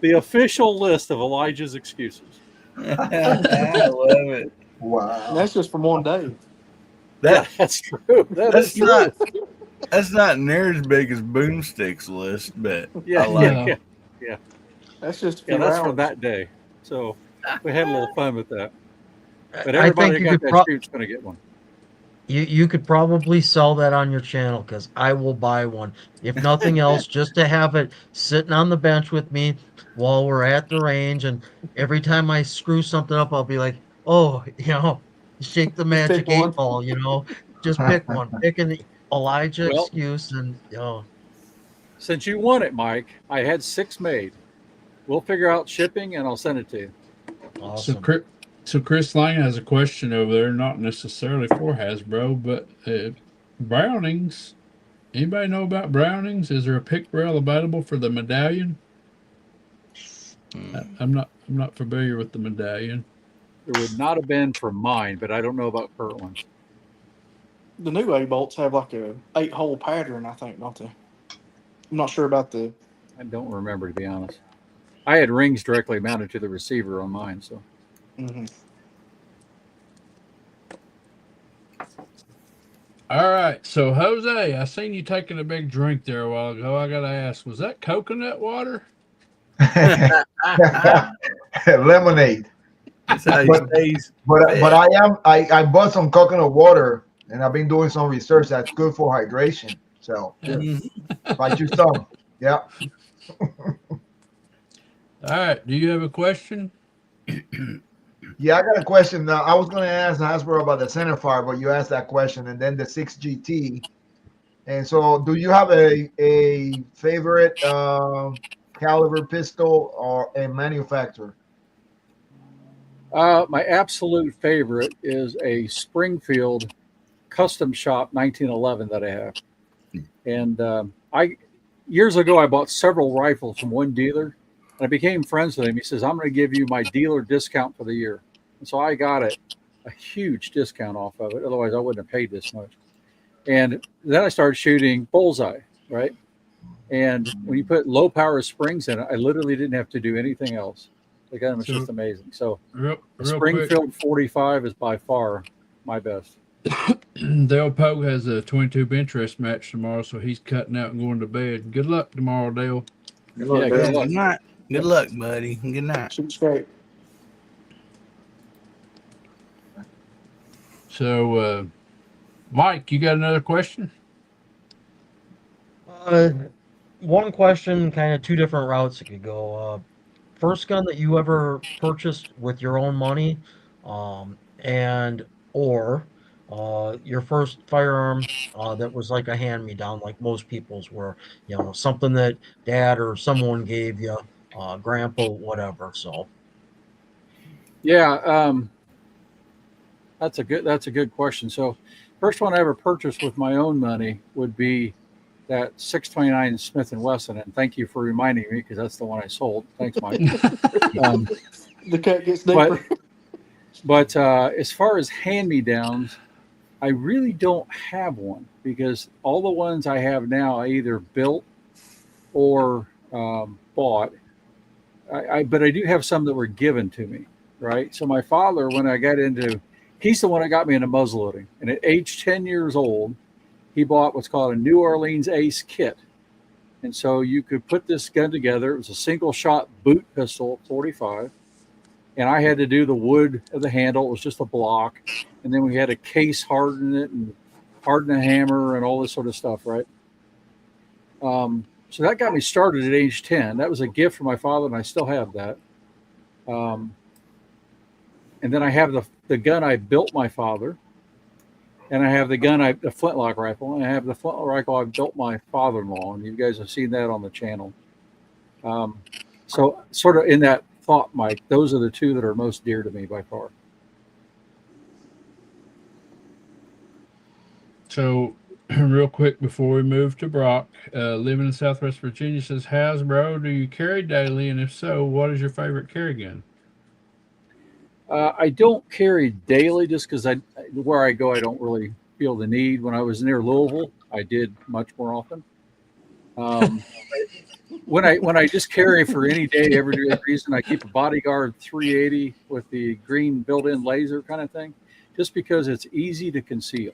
the official list of Elijah's excuses. I love it. wow. And that's just from one day. That's true. That's not near as big as Boomstick's list, but Yeah, I like Yeah. it. yeah. That's just a few That's hours. for that day. So we had a little fun with that. But I everybody think that you got could that shoot's going to get one. you could probably sell that on your channel because I will buy one. If nothing else, just to have it sitting on the bench with me while we're at the range. And every time I screw something up, I'll be like, oh, shake the magic pick one. 8 ball, just pick one. Pick an Elijah Well- excuse and, Since you won it, Mike, I had 6 made. We'll figure out shipping and I'll send it to you. awesome. So Chris Lang has a question over there, not necessarily for Hasbro, but Brownings. Anybody know about Brownings? Is there a pick rail available for the medallion? I'm not familiar with the medallion. It would not have been for mine, but I don't know about current ones. The new A bolts have like a 8-hole pattern, I think, don't they? I'm not sure about the. I don't remember, to be honest. I had rings directly mounted to the receiver on mine, so. Mhm. All right, so Jose, I seen you taking a big drink there a while ago. I gotta ask, was that coconut water? Lemonade. That's how he But- stays. But I bought some coconut water and I've been doing some research that's good for hydration. So buy you some. Yeah. All right, do you have a question? Yeah, I got a question. I was going to ask Hasbro about the centerfire, but you asked that question, and then the 6GT. And so, do you have a favorite caliber pistol or a manufacturer? My absolute favorite is a Springfield Custom Shop 1911 that I have. And years ago, I bought several rifles from one dealer, and I became friends with him. He says, "I'm going to give you my dealer discount for the year," and so I got a huge discount off of it. Otherwise, I wouldn't have paid this much. And then I started shooting bullseye, right? And when you put low power springs in it, I literally didn't have to do anything else. The gun was just amazing. So real the real quick, Springfield 45 is by far my best. Dale Pogue has a 22 Benchrest match tomorrow, so he's cutting out and going to bed. Good luck tomorrow, Dale. Good luck, Yeah, Dale. good luck. Good night. Good luck, buddy. Good night. Shoot straight. So, Mike, you got another question? One question, kind of two different routes it could go. First gun that you ever purchased with your own money, and or your first firearm that was like a hand-me-down, like most people's were, something that dad or someone gave you, grandpa, whatever. So, Yeah, that's a good question. So, first one I ever purchased with my own money would be that 629 Smith and Wesson, and thank you for reminding me because that's the one I sold. Thanks, Mike. The cut gets deeper. But as far as hand-me-downs, I really don't have one because all the ones I have now I either built or bought. But I do have some that were given to me, right? So my father, when I got into, he's the one that got me into muzzleloading, and at age 10 years old, he bought what's called a New Orleans Ace kit. And so you could put this gun together. It was a single shot boot pistol, 45. And I had to do the wood of the handle. It was just a block. And then we had a case harden it and harden a hammer and all this sort of stuff, right? So that got me started at age 10. That was a gift from my father, and I still have that. And then I have the gun I built my father. And I have the flintlock rifle, and I have the flintlock rifle I built my father-in-law, and you guys have seen that on the channel. So sort of in that thought, Mike, those are the two that are most dear to me by far. So, real quick before we move to Brock, living in Southwest Virginia says, Hasbro, do you carry daily? And if so, what is your favorite carry gun? I don't carry daily just because where I go, I don't really feel the need. When I was near Louisville, I did much more often. When I just carry for any day, every reason, I keep a Bodyguard 380 with the green built-in laser kind of thing, just because it's easy to conceal.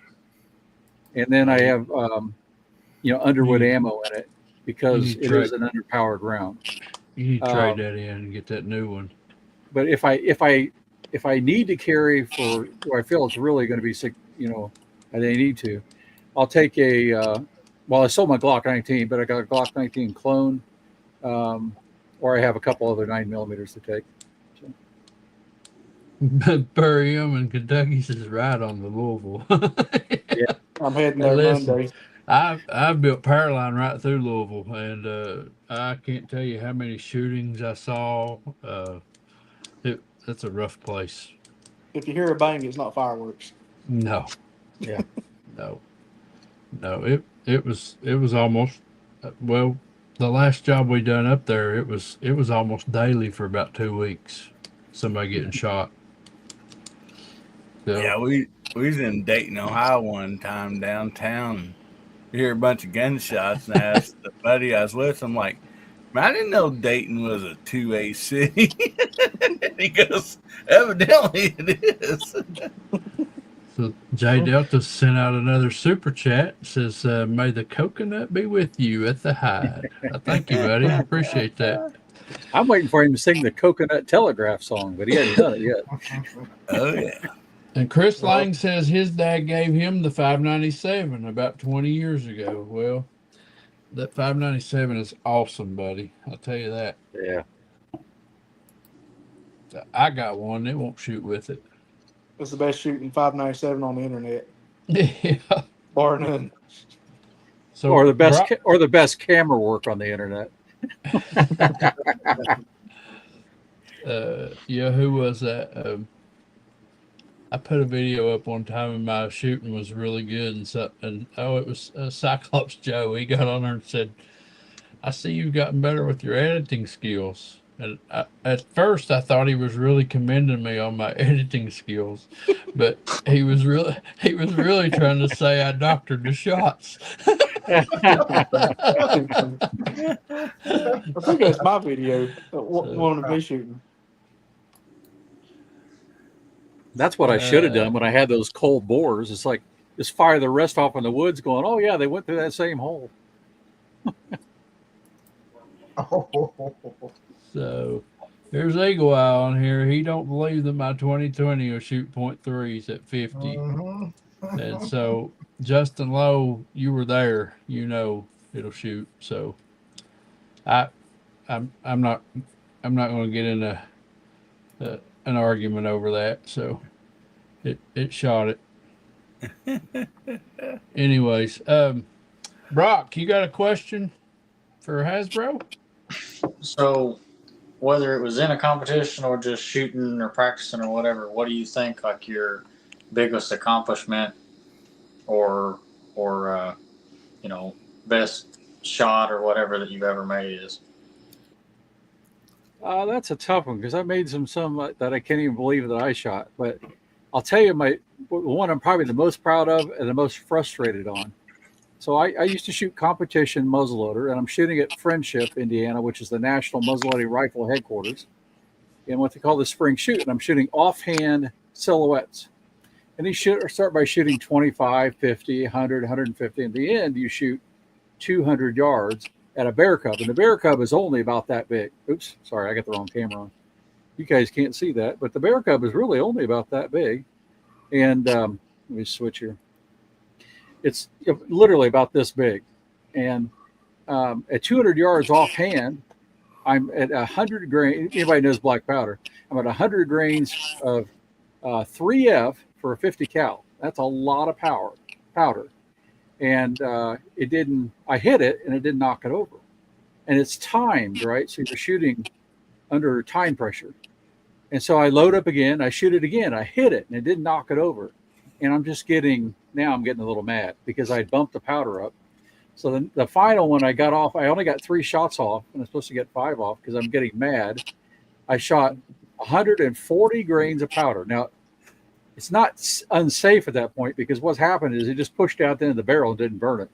And then I have Underwood ammo in it because it is an underpowered round. You need to trade that in and get that new one. But if I need to carry for where I feel it's really going to be sick, I need to, I'll take I sold my Glock 19, but I got a Glock 19 clone, or I have a couple other 9mm to take. So. Burium in Kentucky says right on the Louisville. Yeah, I'm heading there Monday. I've built power line right through Louisville, and I can't tell you how many shootings I saw. That's a rough place. If you hear a bang, it's not fireworks. No. Yeah. No. It was almost the last job we done up there, it was almost daily for about 2 weeks. Somebody getting shot. So, Yeah, we was in Dayton, Ohio one time downtown. You hear a bunch of gunshots, and I asked the buddy I was with, I'm like, man, I didn't know Dayton was a 2A city. He goes, evidently it is. So Jay Delta sent out another super chat. Says, may the coconut be with you at the hide. Thank you, buddy. I appreciate that. I'm waiting for him to sing the Coconut Telegraph song, but he hasn't done it yet. Oh, yeah. And Chris Lang says his dad gave him the 597 about 20 years ago. Well, that 597 is awesome, buddy. I'll tell you that. Yeah. I got one. It won't shoot with it. It's the best shooting 597 on the internet, Yeah. bar none. So or the best camera work on the internet. Yeah, who was that? I put a video up one time and my shooting was really good, and it was Cyclops Joe. He got on there and said, I see you've gotten better with your editing skills. And at first, I thought he was really commending me on my editing skills, but he was really trying to say I doctored the shots. I think that's my video. So, One of me shooting. That's what I should have uh, done when I had those cold bores. It's like just fire the rest off in the woods, going, "Oh yeah, they went through that same hole." so there's Eagle Eye on here. He don't believe that my 2020 will shoot .3s at 50. Mhm. And so Justin Lowe, you were there. You know it'll shoot. So I I'm not going to get in an argument over that. So it shot it. Anyways, Brock, you got a question for Hasbro? So, whether it was in a competition or just shooting or practicing or whatever, what do you think like your biggest accomplishment or you know, best shot or whatever that you've ever made is? That's a tough one because I made some that I can't even believe that I shot. But I'll tell you, the one I'm probably the most proud of and the most frustrated on. So I used to shoot competition muzzleloader, and I'm shooting at Friendship, Indiana, which is the National Muzzleloading Rifle headquarters, in what they call the spring shoot. And I'm shooting offhand silhouettes. And you start by shooting 25, 50, 100, 150. In the end, you shoot 200 yards at a bear cub. And the bear cub is only about that big. Oops, sorry, I got the wrong camera on. You guys can't see that, but the bear cub is really only about that big. And let me switch here. It's literally about this big. And at 200 yards offhand, I'm at 100 grains. Anybody knows black powder? I'm at 100 grains of 3F for a 50 cal. That's a lot of powder. And it didn't, I hit it and it didn't knock it over. And it's timed, right? So you're shooting under time pressure. And so I load up again, I shoot it again, I hit it and it didn't knock it over. And I'm getting a little mad because I bumped the powder up. So the final one I got off, I only got 3 shots off and I'm supposed to get 5 off because I'm getting mad. I shot 140 grains of powder. Now, it's not unsafe at that point because what's happened is it just pushed out the end of the barrel and didn't burn it.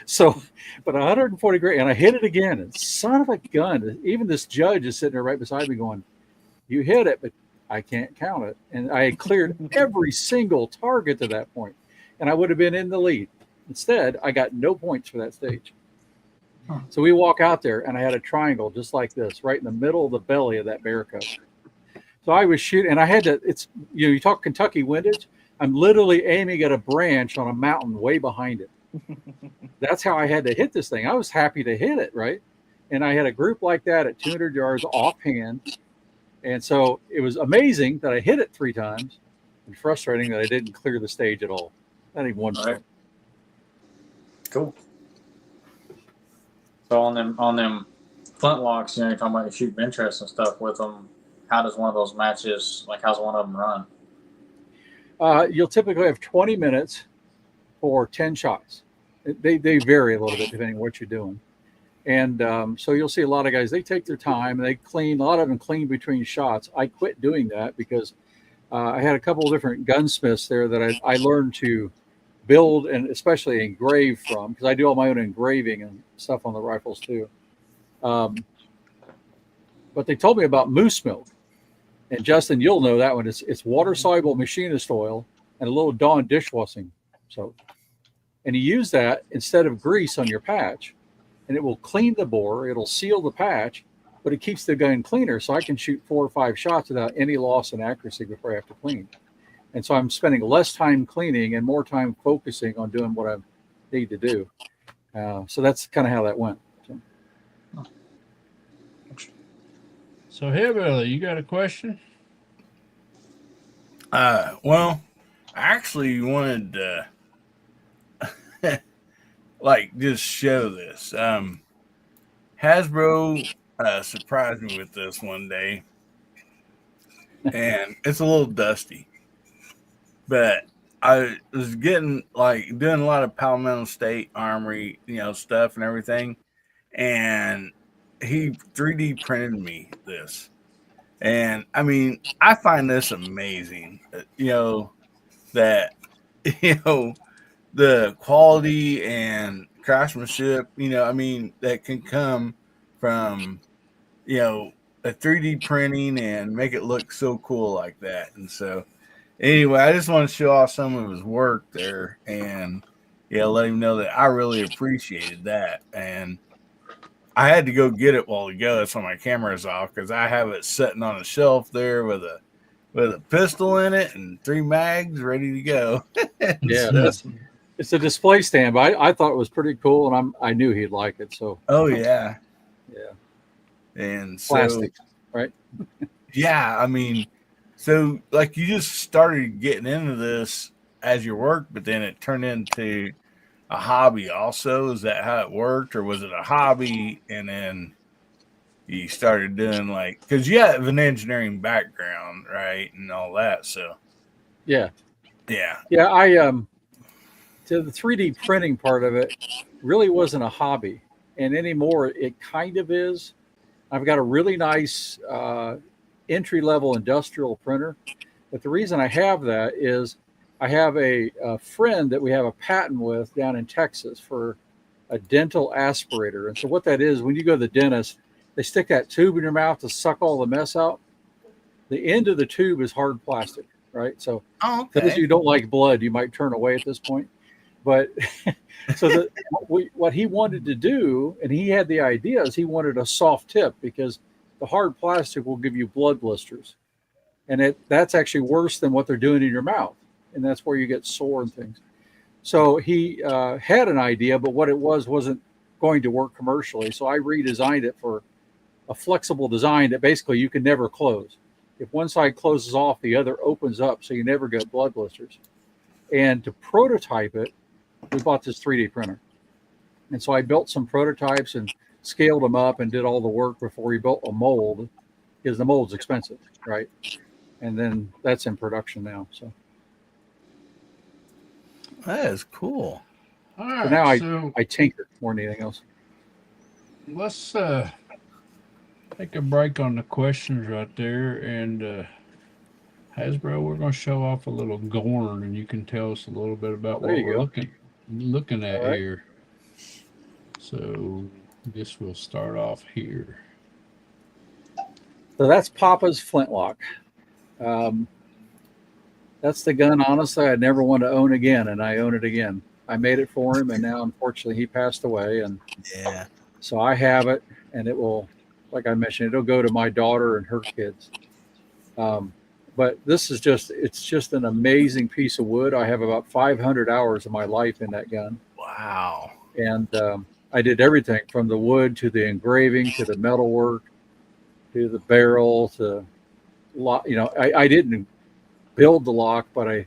So, but 140 grains, and I hit it again. And son of a gun, even this judge is sitting there right beside me going, "You hit it, but I can't count it." And I had cleared every single target to that point, and I would have been in the lead. Instead, I got no points for that stage. So we walk out there, and I had a triangle just like this, right in the middle of the belly of that bear cub. So I was shooting, and I had to, you talk Kentucky windage, I'm literally aiming at a branch on a mountain way behind it. That's how I had to hit this thing. I was happy to hit it, right? And I had a group like that at 200 yards offhand. And so it was amazing that I hit it 3 times and frustrating that I didn't clear the stage at all. Not even one point. Cool. So on them flintlocks, you're talking about you shoot Benchrest and stuff with them. How does one of those matches, like how's one of them run? You'll typically have 20 minutes for 10 shots. They vary a little bit depending on what you're doing. And so you'll see a lot of guys, they take their time and they clean, a lot of them clean between shots. I quit doing that because I had a couple of different gunsmiths there that I learned to build and especially engrave from, because I do all my own engraving and stuff on the rifles too. But they told me about moose milk. And Justin, you'll know that one. It's water-soluble machinist oil and a little Dawn dishwashing soap. And you use that instead of grease on your patch, and it will clean the bore. It'll seal the patch, but it keeps the gun cleaner. So I can shoot 4 or 5 shots without any loss in accuracy before I have to clean. And so I'm spending less time cleaning and more time focusing on doing what I need to do. So that's kind of how that went. So, Hillbilly, you got a question? Well, I actually wanted to like just show this. Hasbro surprised me with this one day, and it's a little dusty, but I was getting like doing a lot of Palmetto State Armory, stuff and everything, and he 3D printed me this. And I mean, I find this amazing. That the quality and craftsmanship, I mean, that can come from you know a 3D printing and make it look so cool like that. And so, anyway, I just want to show off some of his work there, and let him know that I really appreciated that. And I had to go get it while ago. That's why my camera's off, because I have it sitting on a shelf there with a pistol in it and 3 mags ready to go. Yeah, So, it's a display stand, but I thought it was pretty cool, and I knew he'd like it. So oh yeah, yeah, and so plastic, right? yeah, I mean, so like you just started getting into this as your work, but then it turned into a hobby also. Is that how it worked, or was it a hobby and then you started doing like, because you have an engineering background, right, and all that? So Yeah, yeah, yeah. To the 3D printing part of it really wasn't a hobby, and anymore it kind of is. I've got a really nice entry level industrial printer, but the reason I have that is I have a friend that we have a patent with down in Texas for a dental aspirator. And so what that is, when you go to the dentist, they stick that tube in your mouth to suck all the mess out. The end of the tube is hard plastic, right? So oh, those of okay, you who don't like blood, you might turn away at this point. But so what he wanted to do, and he had the idea, is he wanted a soft tip because the hard plastic will give you blood blisters, and that's actually worse than what they're doing in your mouth, and that's where you get sore and things. So he had an idea, but what it wasn't going to work commercially. So I redesigned it for a flexible design that basically you can never close. If one side closes off, the other opens up, so you never get blood blisters. And to prototype it, we bought this 3D printer. And so I built some prototypes and scaled them up and did all the work before we built a mold, because the mold's expensive, right? And then that's in production now. So that is cool. All so now right, so I tinker more than anything else. let's take a break on the questions right there, and Hasbro, we're going to show off a little Gorn, and you can tell us a little bit about There what you we're go. looking at All right. here. So this will start off here. So that's Papa's flintlock. That's the gun, honestly, I'd never want to own again, and I own it again. I made it for him, and now, unfortunately, he passed away. And Yeah, so I have it, and it will, like I mentioned, it'll go to my daughter and her kids. But this is it's just an amazing piece of wood. I have about 500 hours of my life in that gun. wow. And I did everything from the wood to the engraving to the metal work to the barrel to lock. I didn't build the lock, but I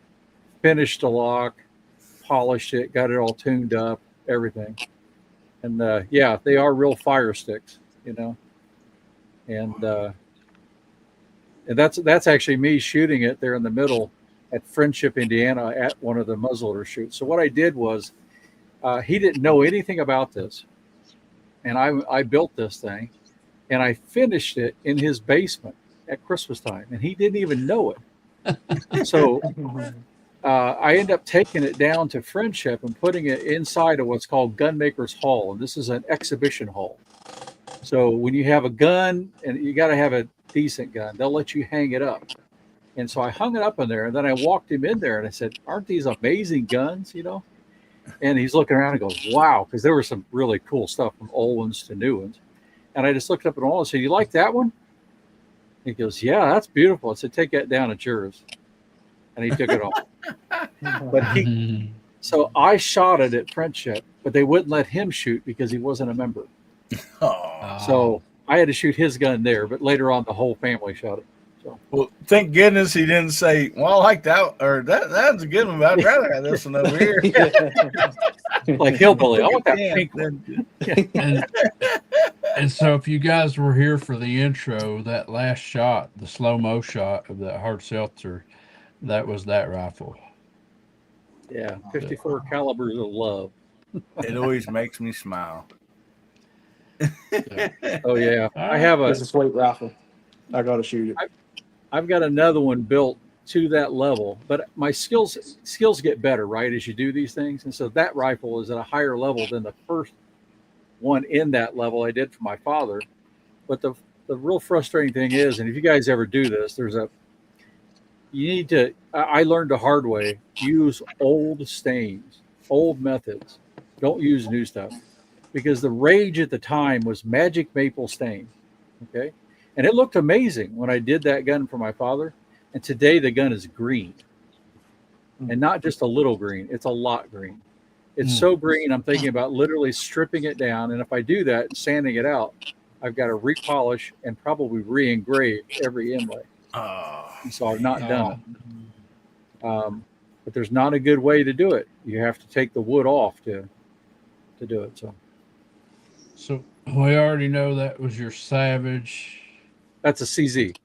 finished the lock, polished it, got it all tuned up, everything. And yeah, they are real fire sticks, and that's actually me shooting it there in the middle at Friendship, Indiana, at one of the muzzleloader shoots. So what I did was, he didn't know anything about this, and I built this thing, and I finished it in his basement at Christmas time, and he didn't even know it. So I ended up taking it down to Friendship and putting it inside of what's called Gunmaker's Hall, and this is an exhibition hall. So when you have a gun, and you got to have a decent gun, they'll let you hang it up. And so I hung it up in there, and then I walked him in there, and I said, "Aren't these amazing guns?" And he's looking around and goes, "Wow," because there was some really cool stuff from old ones to new ones. And I just looked up at the wall and said, "You like that one?" He goes, "Yeah, that's beautiful." I said, "Take that down, it's yours." And he took it off. But so I shot it at Friendship, but they wouldn't let him shoot because he wasn't a member. Oh, So I had to shoot his gun there, but later on the whole family shot it. So well, thank goodness he didn't say, "Well, I like that," or "That's a good one, but I'd rather have this one over here." like Hillbilly, I want that Yeah, pink one. And so, if you guys were here for the intro, that last shot, the slow-mo shot of that hard seltzer, that was that rifle. Yeah, 54 calibers of love. It always makes me smile. Oh yeah, All I have a. It's a sweet rifle. I got to shoot it. I've got another one built to that level, but my skills get better, right, as you do these things, and so that rifle is at a higher level than the first one in that level I did for my father. But the real frustrating thing is, and if you guys ever do this, you need to. I learned the hard way. Use old stains, old methods. Don't use new stuff because the rage at the time was magic maple stain. Okay, and it looked amazing when I did that gun for my father. And today the gun is green, and not just a little green; it's a lot green. It's so green. I'm thinking about literally stripping it down, and if I do that, sanding it out, I've got to repolish and probably re-engrave every inlay. Oh, And so I've not done Oh, it. But there's not a good way to do it. You have to take the wood off to do it. so we already know that was your Savage. That's a CZ.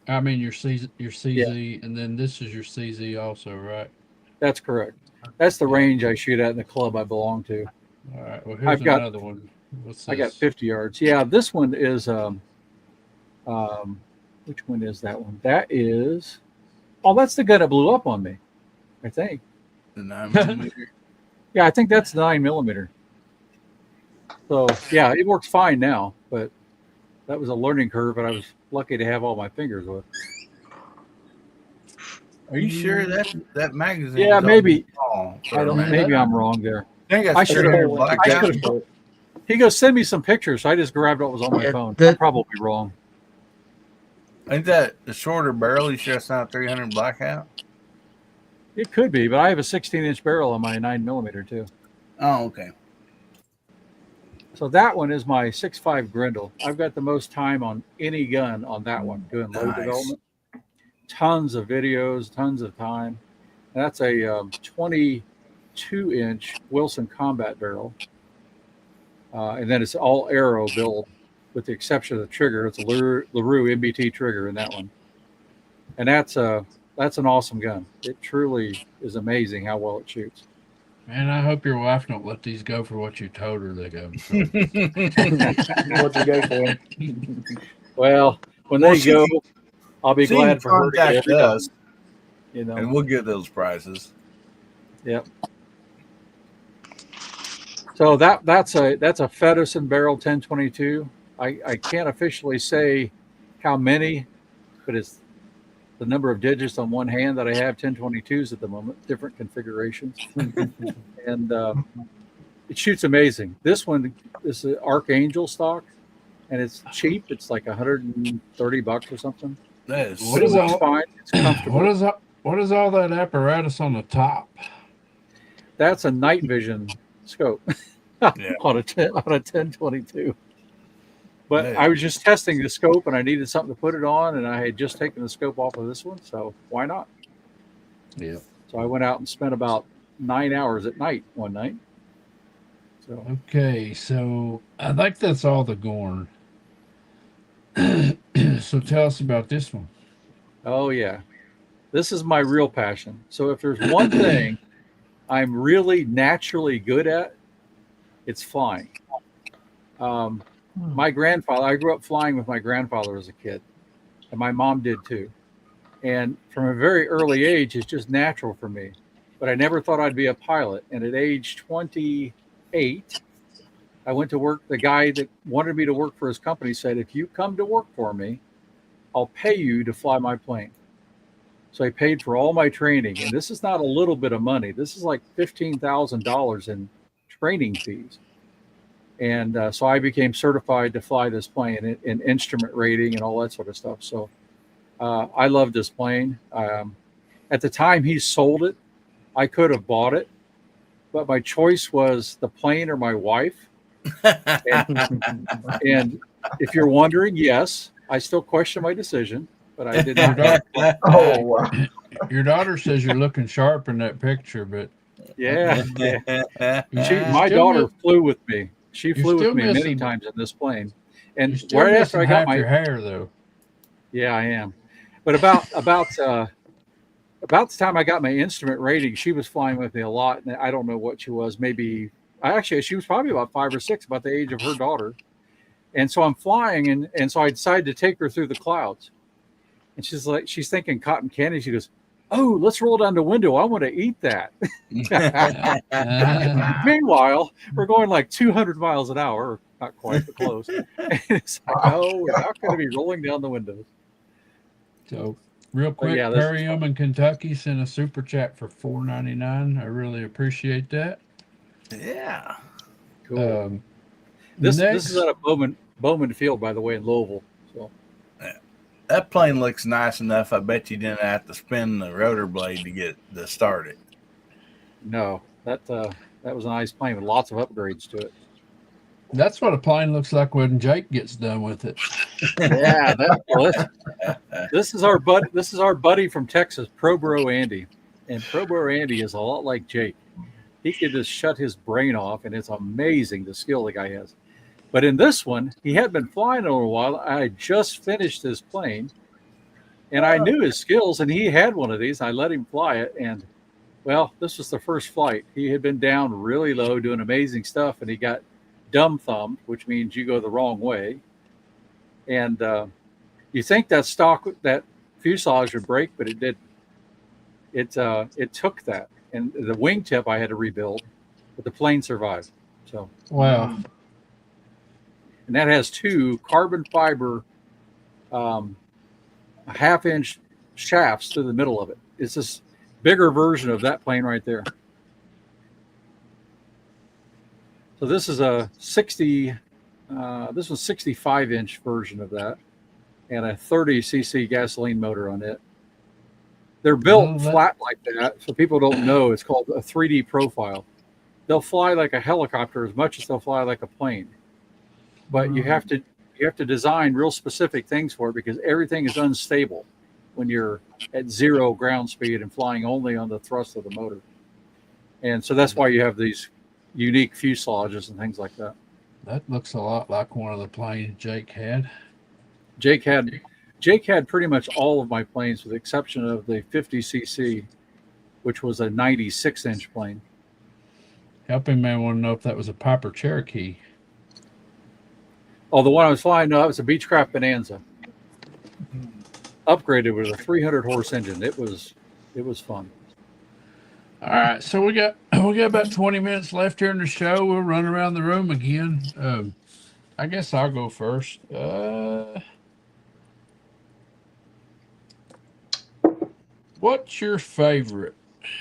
I mean your CZ, and then this is your CZ also, right? That's correct. That's the range I shoot at in the club I belong to. All right. Well, here's I've got- another one. What's I got this? 50 yards. Yeah, this one is which one is that one? That is that's the gun that blew up on me, I think. the 9mm. Yeah, I think that's 9mm. So yeah, it works fine now, but that was a learning curve, and I was lucky to have all my fingers with. Are you sure that magazine? Yeah, is maybe. all small for I a don't. mag- Maybe I'm wrong there. I think I that's should've- 300 black I out. should've- He goes, send me some pictures. So I just grabbed what was on my Yeah, phone. that- I'm probably wrong. Ain't that the shorter barrel? You sure it's not 300 blackout? It could be, but I have a 16-inch barrel on my 9mm too. Oh, okay. So that one is my 6.5 Grendel. I've got the most time on any gun on that one doing load Nice. development. Tons of videos, tons of time. And that's a 22-inch Wilson combat barrel. And then it's all arrow build with the exception of the trigger. It's a LaRue MBT trigger in that one. And that's an awesome gun. It truly is amazing how well it shoots. Man, I hope your wife don't let these go for what you told her they go. For. What you go for? Well, when Well, they go, I'll be She glad can for her to get contact every gun, us, you know. and we'll get those prices. Yep. So that's a Feddersen barrel 1022. I can't officially say how many, but it's the number of digits on one hand that I have 1022s at the moment, different configurations, and it shoots amazing. This one is an Archangel stock, and it's cheap. It's like $130 or something. That is What But it is works all- fine. It's comfortable. What is all that apparatus on the top? That's a night vision scope Yeah. on a 1022. But Yeah. I was just testing the scope and I needed something to put it on, and I had just taken the scope off of this one, so why not? Yeah. So I went out and spent about 9 hours at night one night. So Okay, so I think that's all the Gorn. So tell us about this one. oh yeah. This is my real passion. So if there's one thing I'm really naturally good at, it's flying. My grandfather, I grew up flying with my grandfather as a kid, and my mom did too. And from a very early age, it's just natural for me. But I never thought I'd be a pilot. And at age 28, I went to work. The guy that wanted me to work for his company said, if you come to work for me, I'll pay you to fly my plane. So I paid for all my training. And this is not a little bit of money. This is like $15,000 in training fees. And so I became certified to fly this plane in instrument rating and all that sort of stuff. So I love this plane. At the time he sold it, I could have bought it, but my choice was the plane or my wife. And if you're wondering, yes, I still question my decision, but I did not. Oh, wow. Your daughter says you're looking sharp in that picture, but Yeah. You're My still daughter mi- flew with me. She You're flew with still me many missing- times in this plane. you're And still right after missing I got half your my hair, though. yeah, I am. But about the time I got my instrument rating, she was flying with me a lot. And I don't know what she was. Maybe she was probably about 5 or 6, about the age of her daughter. And so I'm flying, and so I decided to take her through the clouds. And she's thinking cotton candy. She goes, "Oh, let's roll down the window. I want to eat that." Meanwhile, we're going like 200 miles an hour, not quite, but close. And it's like, no, we're not going to be rolling down the windows. So, real quick, yeah, this is Perryum in Kentucky sent a super chat for $4.99. I really appreciate that. Yeah. Cool. This is at a Bowman Field, by the way, in Louisville. So that plane looks nice enough. I bet you didn't have to spin the rotor blade to start it. No, that was a nice plane with lots of upgrades to it. That's what a plane looks like when Jake gets done with it. Yeah, this is our buddy from Texas, Pro Bro Andy, and Pro Bro Andy is a lot like Jake. He could just shut his brain off, and it's amazing the skill the guy has. But in this one, he had been flying a while. I had just finished his plane, and I knew his skills, and he had one of these. I let him fly it, and well, this was the first flight. He had been down really low doing amazing stuff, and he got dumb thumbed, which means you go the wrong way. And you think that fuselage would break, but it didn't. It took that, and the wingtip I had to rebuild, but the plane survived. So wow. And that has two carbon fiber, half-inch shafts through the middle of it. It's this bigger version of that plane right there. So this is a 65-inch version of that, and a 30cc gasoline motor on it. They're built flat like that, so people don't know. It's called a 3D profile. They'll fly like a helicopter as much as they'll fly like a plane, but you have to design real specific things for it because everything is unstable when you're at 0 ground speed and flying only on the thrust of the motor. And so that's why you have these unique fuselages and things like that. That looks a lot like one of the planes Jake had. Jake had pretty much all of my planes with the exception of the 50cc, which was a 96-inch plane. Helping man want to know if that was a Piper Cherokee. Oh, the one I was flying, no, it was a Beechcraft Bonanza. Upgraded with a 300-horse engine. It was fun. All right, so we got about 20 minutes left here in the show. We'll run around the room again. I guess I'll go first. What's your favorite?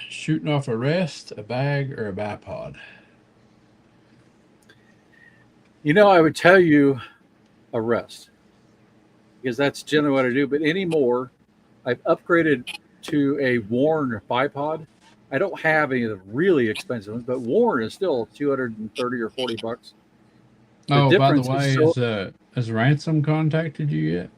Shooting off a rest, a bag, or a bipod? I would tell you a rest because that's generally what I do. But anymore, I've upgraded to a Warn bipod. I don't have any of the really expensive ones, but Warn is still $230 or $40. Oh, by the way, has Ransom contacted you yet?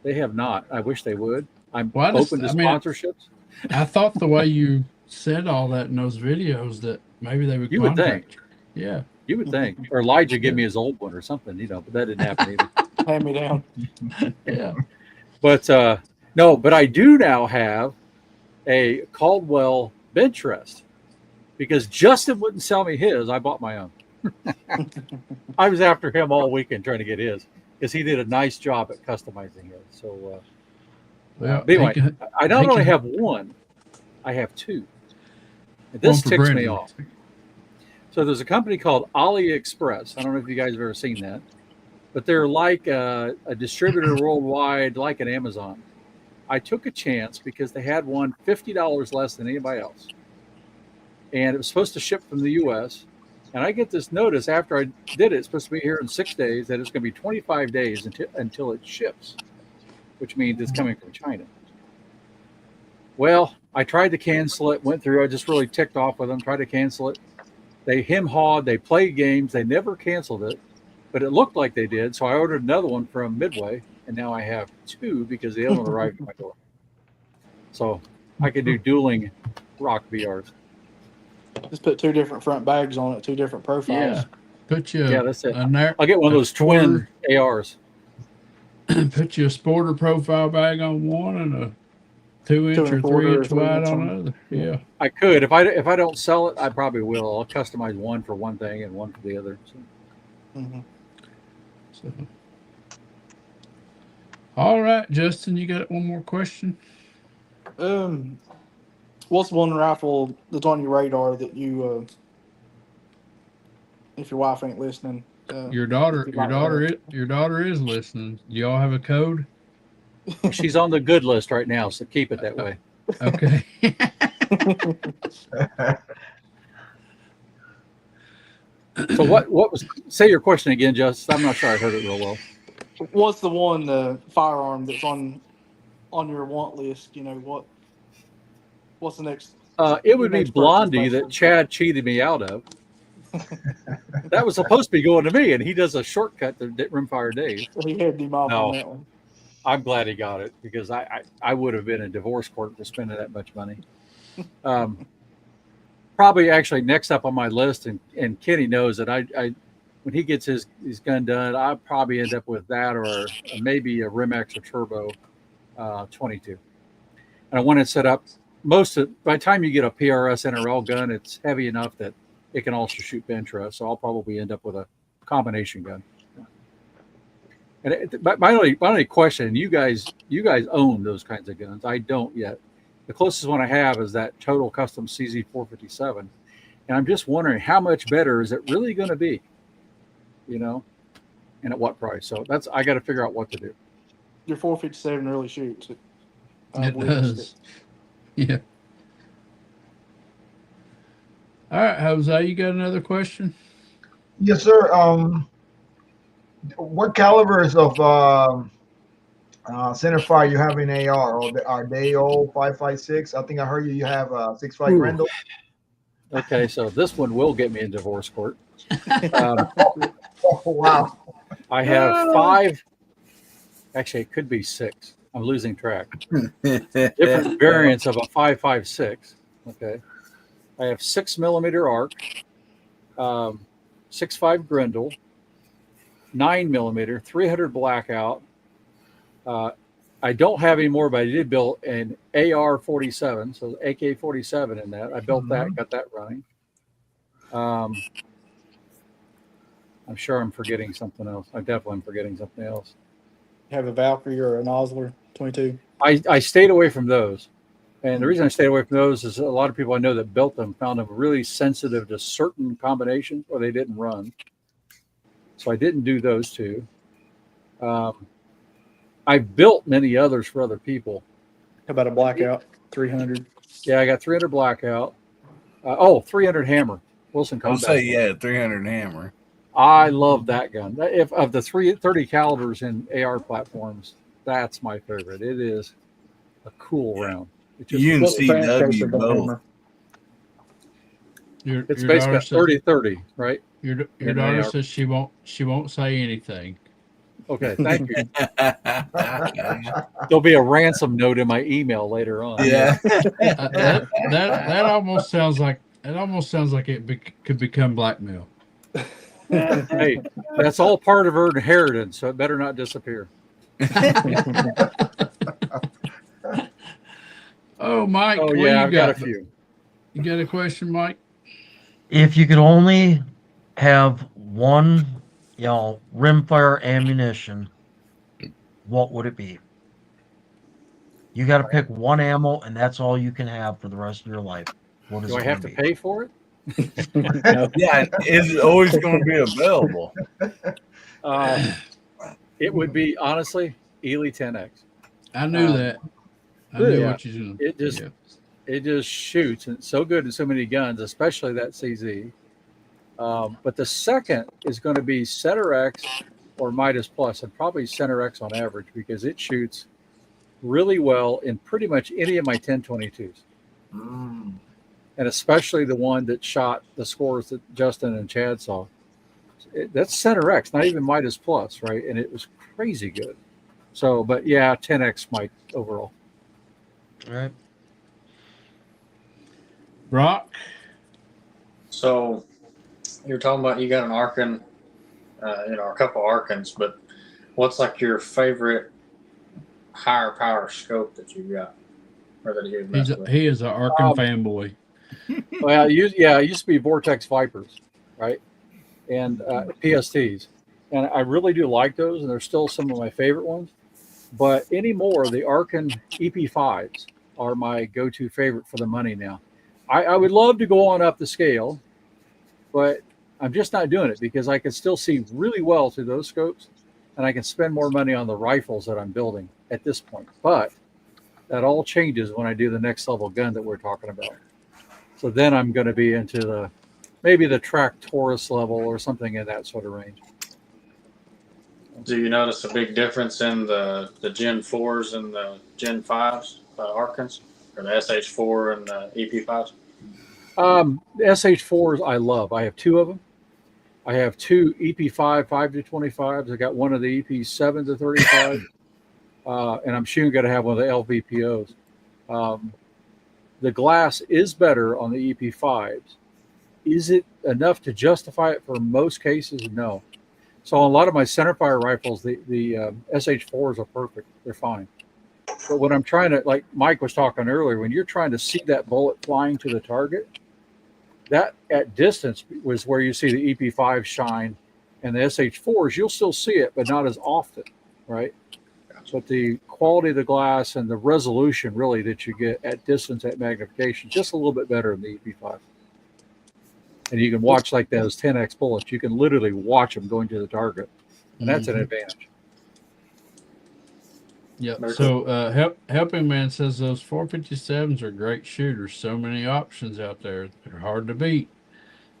They have not. I wish they would. I'm Well, open to sponsorships. I thought the way you said all that in those videos that maybe they would. You would think. Yeah. You would think. Or Elijah give me his old one or something, but that didn't happen either. Hand me down. Yeah. But no, but I do now have a Caldwell Benchrest because Justin wouldn't sell me his. I bought my own. I was after him all weekend trying to get his because he did a nice job at customizing it. So, anyway, I not only have one, I have two. And this ticks me off. So there's a company called AliExpress. I don't know if you guys have ever seen that, but they're like a distributor worldwide, like an Amazon. I took a chance because they had one $50 less than anybody else. And it was supposed to ship from the U.S. And I get this notice after I did it, it's supposed to be here in 6 days, that it's going to be 25 days until it ships, which means it's coming from China. Well, I tried to cancel it, went through, I just really ticked off with them, tried to cancel it. They hem-hawed, they played games, they never canceled it, but it looked like they did. So I ordered another one from Midway, and now I have two because the other one arrived at my door. So I can do dueling rock VRs. Just put two different front bags on it, two different profiles. Yeah. Put you. Yeah, that's it. I'll get one of those twin ARs. Put you a sporter profile bag on one and a 2-inch or 3-inch wide on the other. Yeah. I could. If I don't sell it, I probably will. I'll customize one for one thing and one for the other. So. So, all right, Justin, you got one more question? What's one rifle that's on your radar that you, if your wife ain't listening, Your if daughter, you your might daughter, have? your daughter is listening. Do y'all have a code? She's on the good list right now, so keep it that way. Okay. So what was, say your question again, Justin? I'm not sure I heard it real well. What's the one firearm that's on your want list? You know what's the next? It Your would be next purchase, Blondie that basically. Chad cheated me out of. That was supposed to be going to me, and he does a shortcut to Rimfire Dave. He had him off on No, that one. I'm glad he got it because I would have been in divorce court for spending that much money. Probably actually next up on my list, and Kenny knows that I when he gets his gun done, I'll probably end up with that or maybe a Rimex or Turbo 22. And I want to set up by the time you get a PRS NRL gun, it's heavy enough that it can also shoot Benchrest. So I'll probably end up with a combination gun. And my only question, you guys own those kinds of guns. I don't yet. The closest one I have is that Total Custom CZ 457, and I'm just wondering how much better is it really going to be, you know, and at what price. So I got to figure out what to do. Your 457 really shoots. It does. Yeah. All right, Jose, you got another question? Yes, sir. What calibers of centerfire you have in AR? Are they all 5.56? I think I heard you have a 6.5 Grendel. Okay, so this one will get me in divorce court. Oh, wow. I have 5. Actually, it could be 6. I'm losing track. Different variants of a 5.56. Okay. I have 6mm arc, 6.5 Grendel, 9mm, 300 blackout. I don't have any more, but I did build an AR-47, so AK-47 in that. I built that, got that running. I'm sure I'm forgetting something else. I definitely am forgetting something else. Have a Valkyrie or an Osler 22? I stayed away from those. And the reason I stayed away from those is a lot of people I know that built them found them really sensitive to certain combinations or they didn't run. So I didn't do those two. I built many others for other people. How about a Blackout 300? Yeah, I got 300 blackout. 300 hammer. Wilson I'll Combat. say, yeah, 300 hammer. I love that gun. If of the 30 calibers in AR platforms, that's my favorite. It is a cool round. You and CW both. It's basically a 30-30, right? Your daughter says she won't say anything. Okay, thank you. There'll be a ransom note in my email later on. Yeah. That almost sounds like it could become blackmail. Hey, that's all part of her inheritance, so it better not disappear. Oh, Mike. Oh, yeah, I've got a few. You got a question, Mike? If you could only have one, rimfire ammunition, what would it be? You got to pick one ammo, and that's all you can have for the rest of your life. What is Do I have to pay for it? Yeah, it's always going to be available. It would be, honestly, Ely 10X. I knew that. I knew what you doing. It just shoots, and it's so good in so many guns, especially that CZ. But the second is going to be Center X or Midas Plus, and probably Center X on average, because it shoots really well in pretty much any of my 1022s. And especially the one that shot the scores that Justin and Chad saw. That's Center X, not even Midas Plus, right? And it was crazy good. So, but yeah, 10X Mike overall. All right. Brock? So you're talking about you got an Arkin, a couple Arkins, but what's like your favorite higher power scope that you got, or that you messed with? He is an Arkin fanboy. Well, it used to be Vortex Vipers, right? And PSTs. and I really do like those, and they're still some of my favorite ones. But anymore, the Arkin EP5s are my go-to favorite for the money now. I would love to go on up the scale, but I'm just not doing it because I can still see really well through those scopes, and I can spend more money on the rifles that I'm building at this point. But that all changes when I do the next level gun that we're talking about. So then I'm going to be into maybe the track Taurus level or something in that sort of range. Do you notice a big difference in the Gen 4s and the Gen 5s, Arkans, or the SH4 and the EP5s? The SH4s I love. I have two of them. I have two EP5 5 to 25s. I got one of the EP7 to 35, and I'm soon going to have one of the LVPOs. The glass is better on the EP5s. Is it enough to justify it for most cases? No. So on a lot of my centerfire rifles, the SH4s are perfect. They're fine. But when I'm trying to, like Mike was talking earlier, when you're trying to see that bullet flying to the target, that at distance was where you see the EP5 shine, and the SH4s, you'll still see it, but not as often, right? But the quality of the glass and the resolution really that you get at distance at magnification, just a little bit better in the EP5. And you can watch like those 10x bullets. You can literally watch them going to the target, and that's an advantage. Yep. So Helping Man says those 457s are great shooters. So many options out there. They're hard to beat.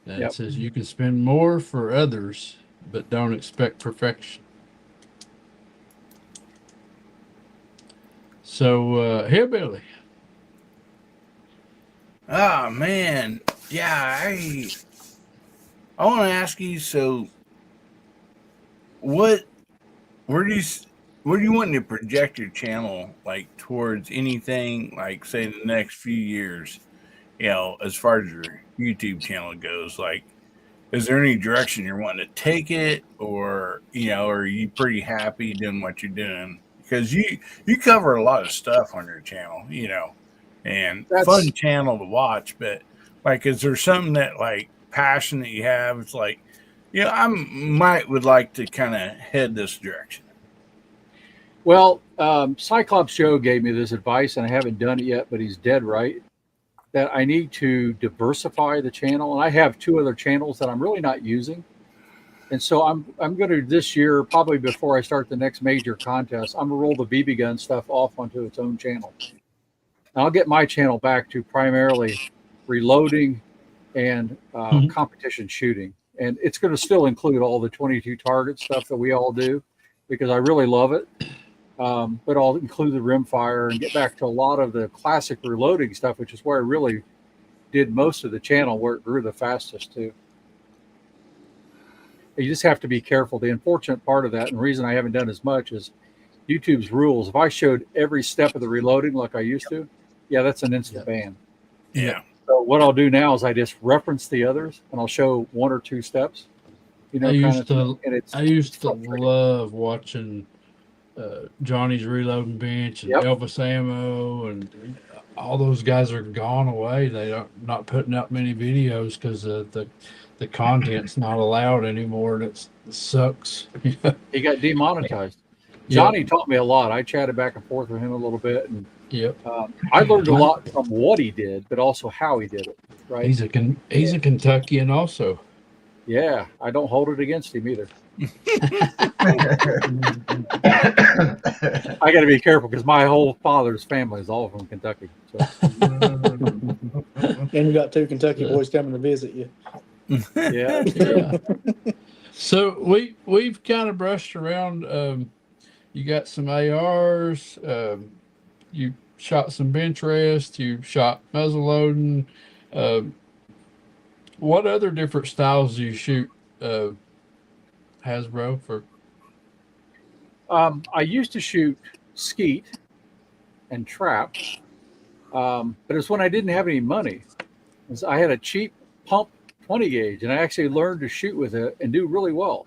And it says you can spend more for others, but don't expect perfection. So Hillbilly. Oh man, yeah. I want to ask you. So, where do you want to project your channel like towards anything like say the next few years? You know, as far as your YouTube channel goes, like, is there any direction you're wanting to take it, or are you pretty happy doing what you're doing? Because you cover a lot of stuff on your channel, and fun channel to watch. But like, is there something that like passion that you have? It's like, would like to kind of head this direction. Well, Cyclops Joe gave me this advice, and I haven't done it yet, but he's dead right. That I need to diversify the channel, and I have two other channels that I'm really not using. And so I'm going to this year, probably before I start the next major contest, I'm going to roll the BB gun stuff off onto its own channel. And I'll get my channel back to primarily reloading and competition shooting. And it's going to still include all the 22 target stuff that we all do because I really love it. But I'll include the rimfire and get back to a lot of the classic reloading stuff, which is where I really did most of the channel, where it grew the fastest too. You just have to be careful. The unfortunate part of that, and the reason I haven't done as much, is YouTube's rules. If I showed every step of the reloading like I used to, that's an instant ban. Yeah. So what I'll do now is I just reference the others, and I'll show one or two steps. I used to love watching Johnny's Reloading Bench and Elvis Ammo, and all those guys are gone away. They are not putting out many videos because the content's not allowed anymore, and it sucks. He got demonetized. Johnny taught me a lot. I chatted back and forth with him a little bit, and I learned a lot from what he did, but also how he did it. Right? He's a Kentuckian also. Yeah, I don't hold it against him either. I got to be careful because my whole father's family is all from Kentucky. So. And you got two Kentucky boys coming to visit you. Yeah. So we've kind of brushed around. You got some ARs. You shot some bench rest. You shot muzzle loading. What other different styles do you shoot, Hasbro? For I used to shoot skeet and trap, but it's when I didn't have any money. I had a cheap pump 20 gauge, and I actually learned to shoot with it and do really well.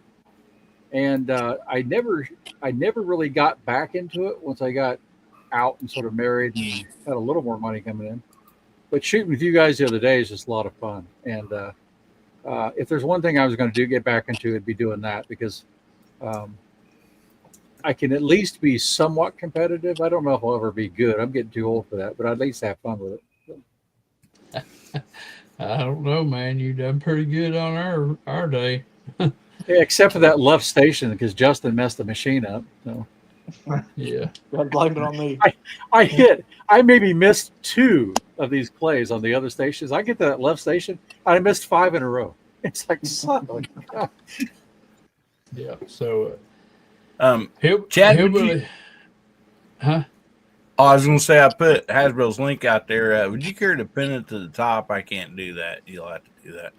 And I never really got back into it once I got out and sort of married and had a little more money coming in. But shooting with you guys the other day is just a lot of fun. And if there's one thing I was going to get back into, it'd be doing that, because I can at least be somewhat competitive. I don't know if I'll ever be good. I'm getting too old for that, but I'd at least have fun with it. I don't know, man. You done pretty good on our day. Yeah, except for that left station because Justin messed the machine up. So Yeah. Gotta blame it on me. I maybe missed 2 of these plays on the other stations. I get to that left station, I missed 5 in a row. It's like, son of a God. Yeah. So Chad, would you? hillbilly, huh? Oh, I was gonna say I put Hasbro's link out there. Would you care to pin it to the top? I can't do that. You'll have to do that.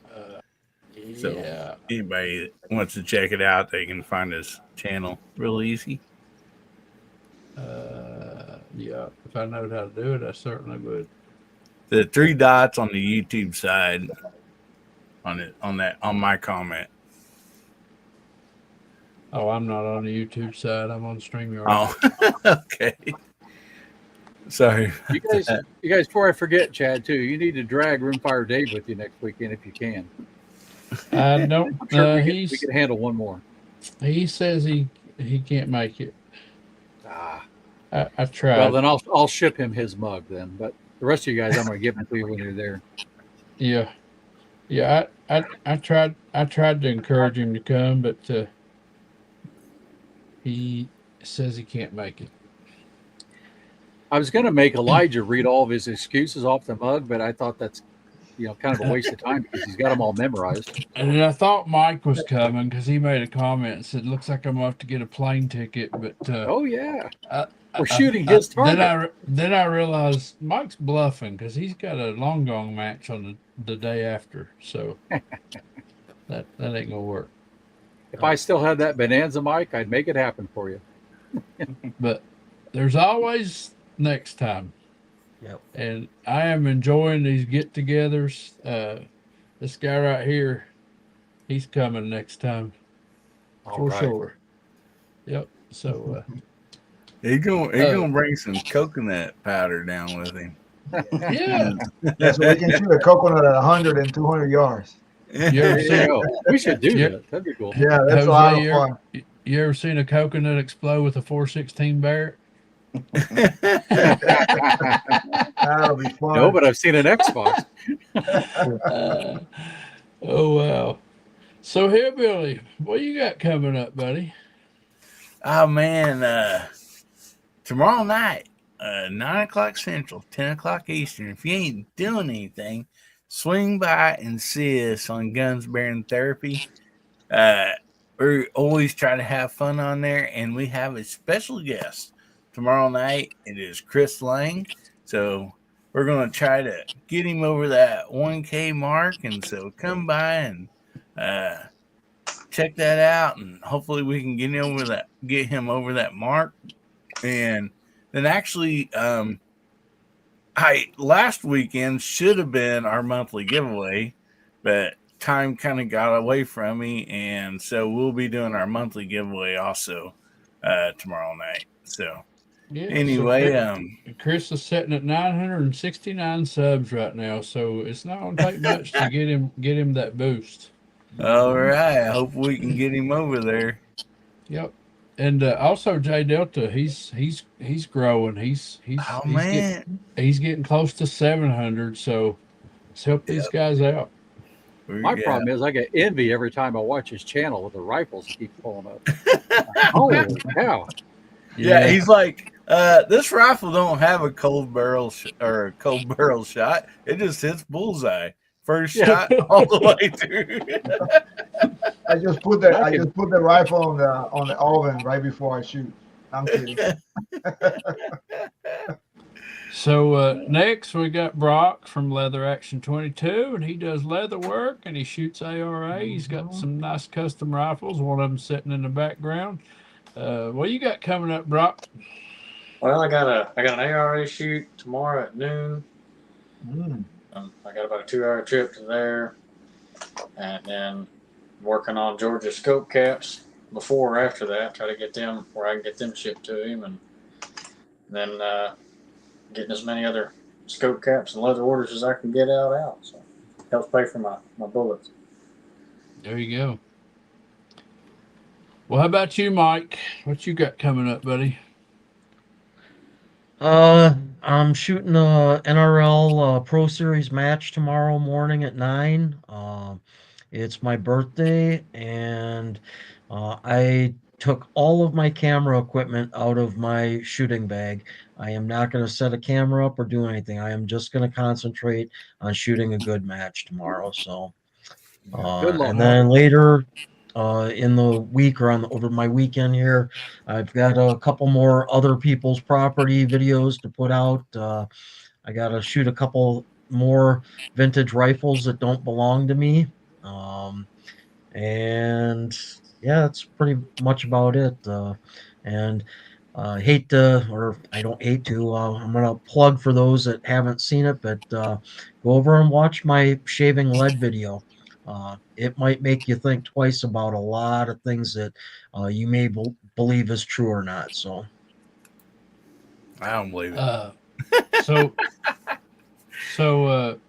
So Yeah. anybody that wants to check it out, they can find his channel real easy. Yeah. If I know how to do it, I certainly would. The 3 dots on the YouTube side on my comment. Oh, I'm not on the YouTube side. I'm on StreamYard. Oh, okay. Sorry. You guys, before I forget, Chad, too, you need to drag Roomfire Dave with you next weekend if you can. I don't. I'm sure we can handle one more. He says he can't make it. I tried. Well, then I'll ship him his mug then. But the rest of you guys, I'm going to give them to you when you're there. Yeah. Yeah. I tried to encourage him to come, but he says he can't make it. I was going to make Elijah read all of his excuses off the mug, but I thought that's kind of a waste of time because he's got them all memorized. And I thought Mike was coming because he made a comment and said, "Looks like I'm gonna have to get a plane ticket." But oh yeah, we're shooting his target. Then I realized Mike's bluffing because he's got a long gong match on the day after, so that ain't gonna work. If I still had that bonanza, Mike, I'd make it happen for you. But there's always next time. Yep. And I am enjoying these get-togethers. This guy right here, he's coming next time for sure. Yep. So he's gonna bring some coconut powder down with him. Yeah. So we can shoot a coconut at 100 and 200 yards. We should do that. That'd be cool. Yeah, that's a lot of fun. You ever seen a coconut explode with a 416 Barrett? That'll be fun. No, but I've seen an Xbox. Oh wow! So Hillbilly, what you got coming up, buddy? Oh man, tomorrow night, 9:00 Central, 10:00 Eastern. If you ain't doing anything, swing by and see us on Guns Bearing Therapy. We always try to have fun on there, and we have a special guest tomorrow night. It is Chris Lang. So we're going to try to get him over that 1K mark. And so come by and check that out. And hopefully we can get him over that mark. And then actually, last weekend should have been our monthly giveaway, but time kind of got away from me. And so we'll be doing our monthly giveaway also tomorrow night. So yeah, anyway, so Chris is sitting at 969 subs right now, so it's not going to take much to get him that boost. All right, I hope we can get him over there. Yep, and also J Delta, he's growing. He's getting close to 700. So let's help these guys out. My problem is I get envy every time I watch his channel with the rifles he keeps pulling up. Holy cow! Yeah, he's like, this rifle don't have a cold barrel shot. It just hits bullseye. First shot all the way through. I just put the rifle on the oven right before I shoot. I'm kidding. So next we got Brock from Leather Action 22, and he does leather work and he shoots ARA. He's got some nice custom rifles. One of them sitting in the background. What you got coming up, Brock? Well, I got an ARA shoot tomorrow at noon. I got about a 2-hour trip to there, and then working on Georgia scope caps before or after that. Try to get them where I can get them shipped to him, and then getting as many other scope caps and leather orders as I can get out. So helps pay for my bullets. There you go. Well, how about you, Mike? What you got coming up, buddy? I'm shooting a NRL Pro Series match tomorrow morning at 9. It's my birthday, and I took all of my camera equipment out of my shooting bag. I am not going to set a camera up or do anything. I am just going to concentrate on shooting a good match tomorrow. So, Good luck. and then later in the week or over my weekend here, I've got a couple more other people's property videos to put out. I got to shoot a couple more vintage rifles that don't belong to me. Um, and yeah, that's pretty much about it. And hate to, or I don't hate to, I'm going to plug for those that haven't seen it, but go over and watch my shaving lead video. It might make you think twice about a lot of things that you may believe is true or not. So, I don't believe it. So, so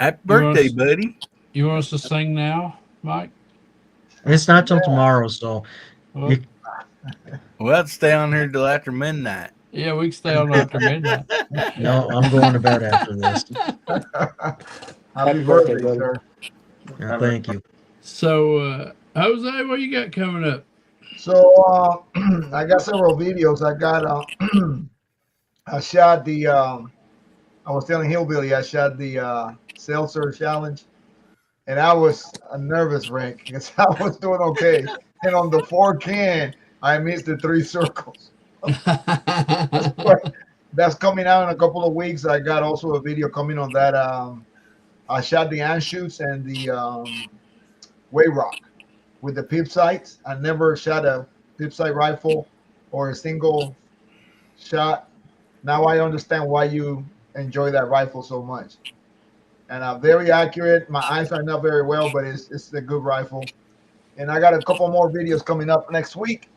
Happy you want birthday, us, buddy. you want us to sing now, Mike? it's not till Yeah. tomorrow. So, Well, you, We'll have to stay on here till after midnight. yeah, we can stay on after midnight. no, I'm going to bed after this. Happy birthday, birthday, buddy. sir. Yeah, thank you. So, Jose, what you got coming up? So I got several videos. I got I shot the I was telling Hillbilly I shot the seltzer challenge, and I was a nervous wreck because I was doing okay, and on the 4 can I missed the 3 circles. That's coming out in a couple of weeks. I got also a video coming on that. I shot the anshoots and the way rock with the pip sights. I never shot a pip sight rifle or a single shot. Now I understand why you enjoy that rifle so much. And very accurate. My eyes are not very well, but it's a good rifle. And I got a couple more videos coming up next week.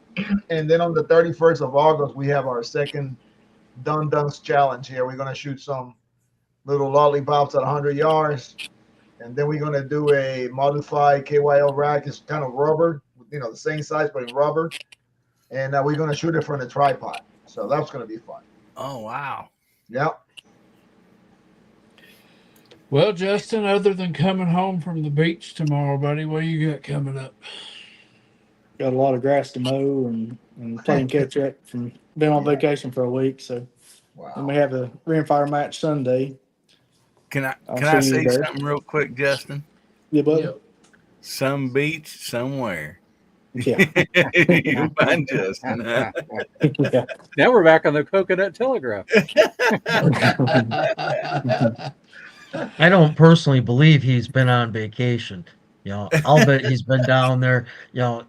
And then on the 31st of August, we have our second Dun Dunks challenge here. We're going to shoot some little lollipops at 100 yards. And then we're going to do a modified KYL rack. It's kind of rubber, the same size, but in rubber. And we're going to shoot it from the tripod. So that's going to be fun. Oh, wow. Yep. Well, Justin, other than coming home from the beach tomorrow, buddy, what you got coming up? Got a lot of grass to mow and playing catch up from been on vacation for a week. So Wow. and we have a rimfire match Sunday. Can I see you say there. something real quick, Justin? Yeah, buddy. Yep. Some beach somewhere. Yeah. You find Justin. Huh? Yeah. Now we're back on the Coconut Telegraph. I don't personally believe he's been on vacation. I'll bet he's been down there.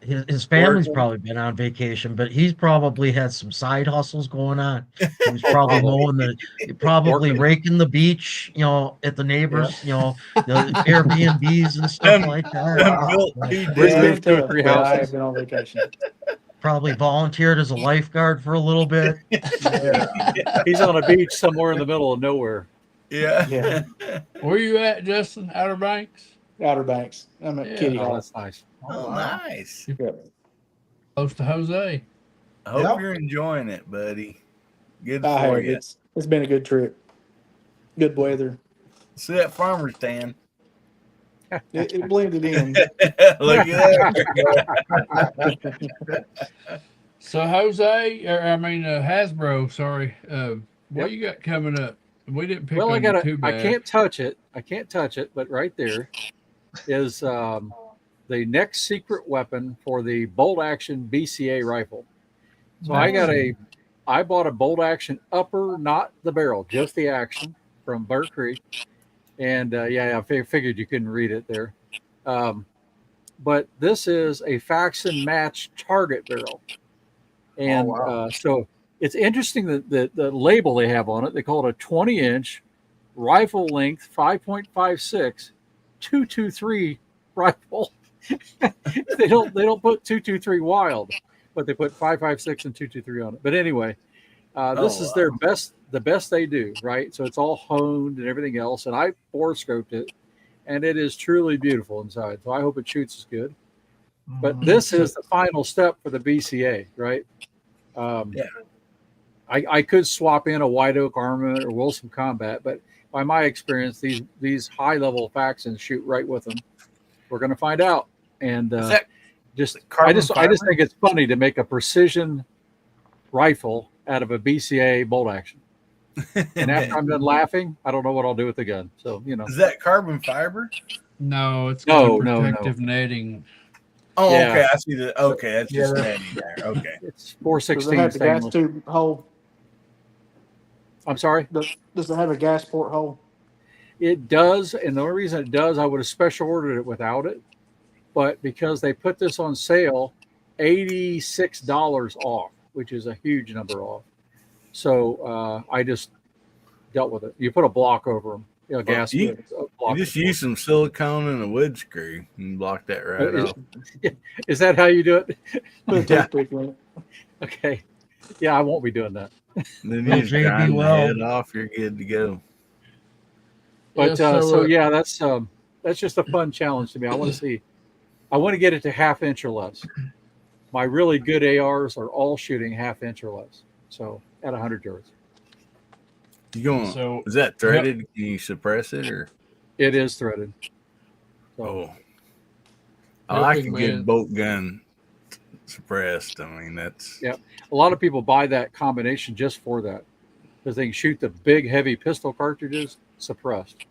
His family's Working. probably been on vacation, but he's probably had some side hustles going on. He was probably probably raking the beach, at the neighbors, the Airbnbs and stuff like that. Built Wow. two It's dudes. been tough, three but I houses. have been on vacation. Probably volunteered as a lifeguard for a little bit. Yeah. He's on a beach somewhere in the middle of nowhere. Yeah. Yeah. Where you at, Justin? Outer Banks? Outer Banks. I'm at Yeah. Kitty Oh, Hall. that's nice. Oh, nice. Yep. Close to Jose. I hope Yep. you're enjoying it, buddy. Good I for have. you. It's been a good trip. Good weather. See that farmer stand? It blended in. Look at that. So Jose, Hasbro, sorry. What you got coming up? We didn't pick Well, on you too I bad. can't touch it. But right there is the next secret weapon for the bolt action BCA rifle. So I bought a bolt action upper, not the barrel, just the action from Bear Creek. And I figured you couldn't read it there. But this is a Faxon match target barrel. And wow. so it's interesting that the label they have on it, they call it a 20-inch rifle length 5.56 223 rifle. they don't put 223 wild, but they put 5.56 and 223 on it. But anyway, this is their best, the best they do, right? So it's all honed and everything else. And I bore scoped it, and it is truly beautiful inside. So I hope it shoots as good. But this is the final step for the BCA, right? Yeah. I could swap in a White Oak Armament or Wilson Combat, but by my experience, these high level Faxons shoot right with them. We're going to find out. And Is that I carbon just fiber? think it's funny to make a precision rifle out of a BCA bolt action. And after I'm done laughing, I don't know what I'll do with the gun. So, you know. Is that carbon fiber? No, it's got No, a no, no. protective netting. Oh, Yeah. okay. I see that. Okay, that's just Yeah. netting there. Okay. It's Does it 416 have the gas stainless. tube hole? I'm sorry? Does it have a gas port hole? It does. And the only reason it does, I would have special ordered it without it. But because they put this on sale, $86 off, which is a huge number off. So I just dealt with it. You put a block over them. You know, gas. You block just use some silicone and a wood screw and block that right off. Is that how you do it? Put a toothpick in it. Okay. Yeah, I won't be doing that. Then Well, you just JB, grind the well- head off. You're good to go. But Yeah, so yeah, that's just a fun challenge to me. I want to get it to 1/2 inch or less. My really good ARs are all shooting 1/2 inch or less. So at 100 yards. You going? So Is that threaded? Can you suppress it or? It is threaded. So Oh, I like a Helping good man. bolt gun suppressed. I mean, that's Yeah. a lot of people buy that combination just for that. Because they can shoot the big heavy pistol cartridges suppressed.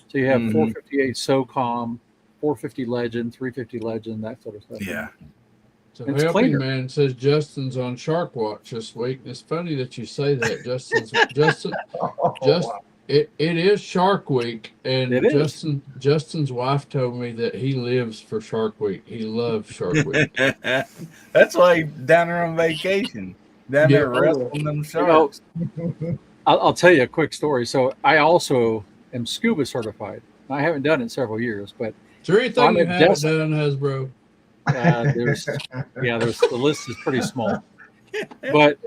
So you have Mhm. 458 SOCOM, 450 Legend, 350 Legend, that sort of stuff. yeah. So It's Helping cleaner. Man says Justin's on Shark Watch this week. It's funny that you say that. Justin, it is Shark Week, and It is. Justin's wife told me that he lives for Shark Week. He loves Shark Week. That's why he's down there on vacation. Down Yeah. there wrestling them know, sharks. I'll tell you a quick story. So I also am scuba certified. I haven't done it in several years, but Is there anything I'm you a haven't desk- done, Hasbro? there's the list is pretty small. But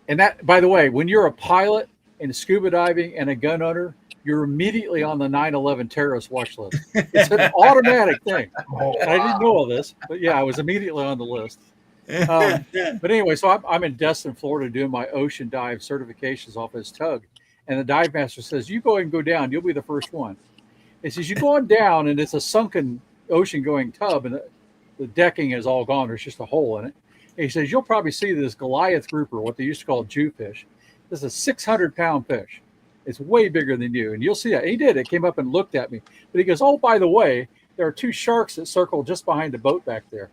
and that, by the way, when you're a pilot in scuba diving and a gun owner, you're immediately on the 9/11 terrorist watch list. It's an automatic thing. And I didn't know all this, but yeah, I was immediately on the list. But anyway, so I'm in Destin, Florida, doing my ocean dive certifications off his tug, and the dive master says, "You go ahead and go down. You'll be the first one." He says, "You go on down, and it's a sunken ocean-going tub, and the decking is all gone. There's just a hole in it." And he says, "You'll probably see this Goliath grouper, what they used to call Jewfish. This is a 600-pound fish. It's way bigger than you, and you'll see that." He did. It came up and looked at me, but he goes, "Oh, by the way, there are 2 sharks that circle just behind the boat back there."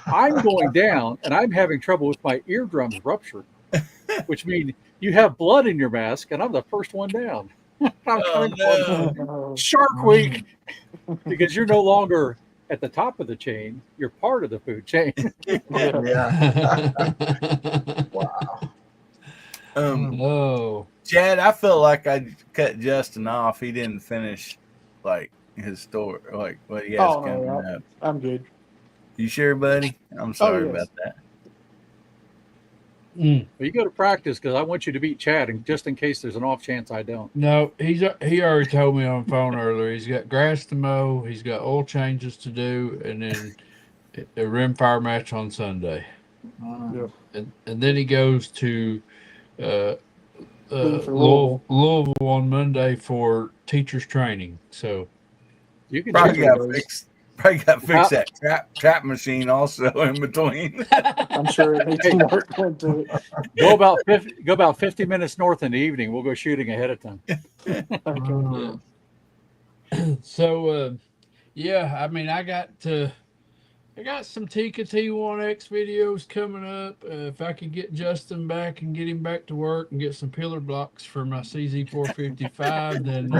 I'm going down, and I'm having trouble with my eardrums ruptured, which means you have blood in your mask, and I'm the first one down. I'm Oh, kind of no. Oh, Shark Week, because you're no longer at the top of the chain; you're part of the food chain. Yeah. Oh, Chad, I feel like I cut Justin off. He didn't finish like his story, like what he has Oh, no, coming yeah. up. I'm good. You sure, buddy? I'm sorry yes. about that. mm. Well, you go to practice because I want you to beat Chad, and just in case there's an off chance I don't. No, he already told me on the phone earlier. He's got grass to mow. He's got oil changes to do, and then a rimfire match on Sunday. Yeah. And then he goes to Leaving for Louisville. Louisville on Monday for teachers training. So You can Probably choose got those. fix that trap machine also in between. I'm sure it needs some work into it. go about 50 minutes north in the evening. We'll go shooting ahead of time. Okay. So yeah, I mean, I got some Tika T1X videos coming up. If I could get Justin back and get him back to work and get some pillar blocks for my CZ455, then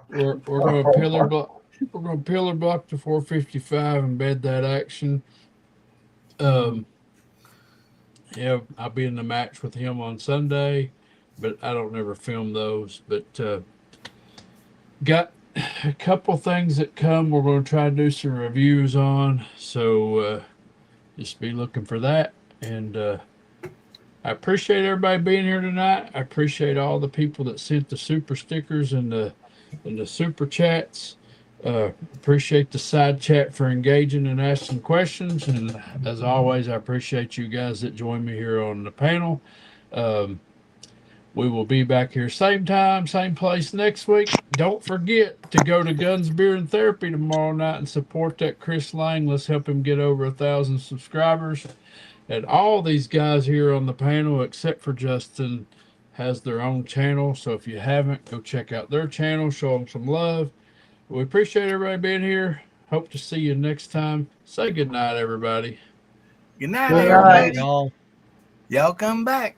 we're going to pillar block. We're going to pillar block the 455 and bed that action. Yeah, I'll be in the match with him on Sunday, but I don't never film those. But got a couple things that come we're going to try to do some reviews on, so just be looking for that. And I appreciate everybody being here tonight. I appreciate all the people that sent the super stickers and the super chats. Appreciate the side chat for engaging and asking questions. And as always, I appreciate you guys that join me here on the panel. Um, we will be back here same time, same place next week. Don't forget to go to Guns, Beer, and Therapy tomorrow night and support that Chris Lang. Let's help him get over 1,000 subscribers. And all these guys here on the panel, except for Justin, has their own channel. So if you haven't, go check out their channel, show them some love. We appreciate everybody being here. Hope to see you next time. Say good night, everybody. Good night, Good everybody. night. Y'all. Y'all come back.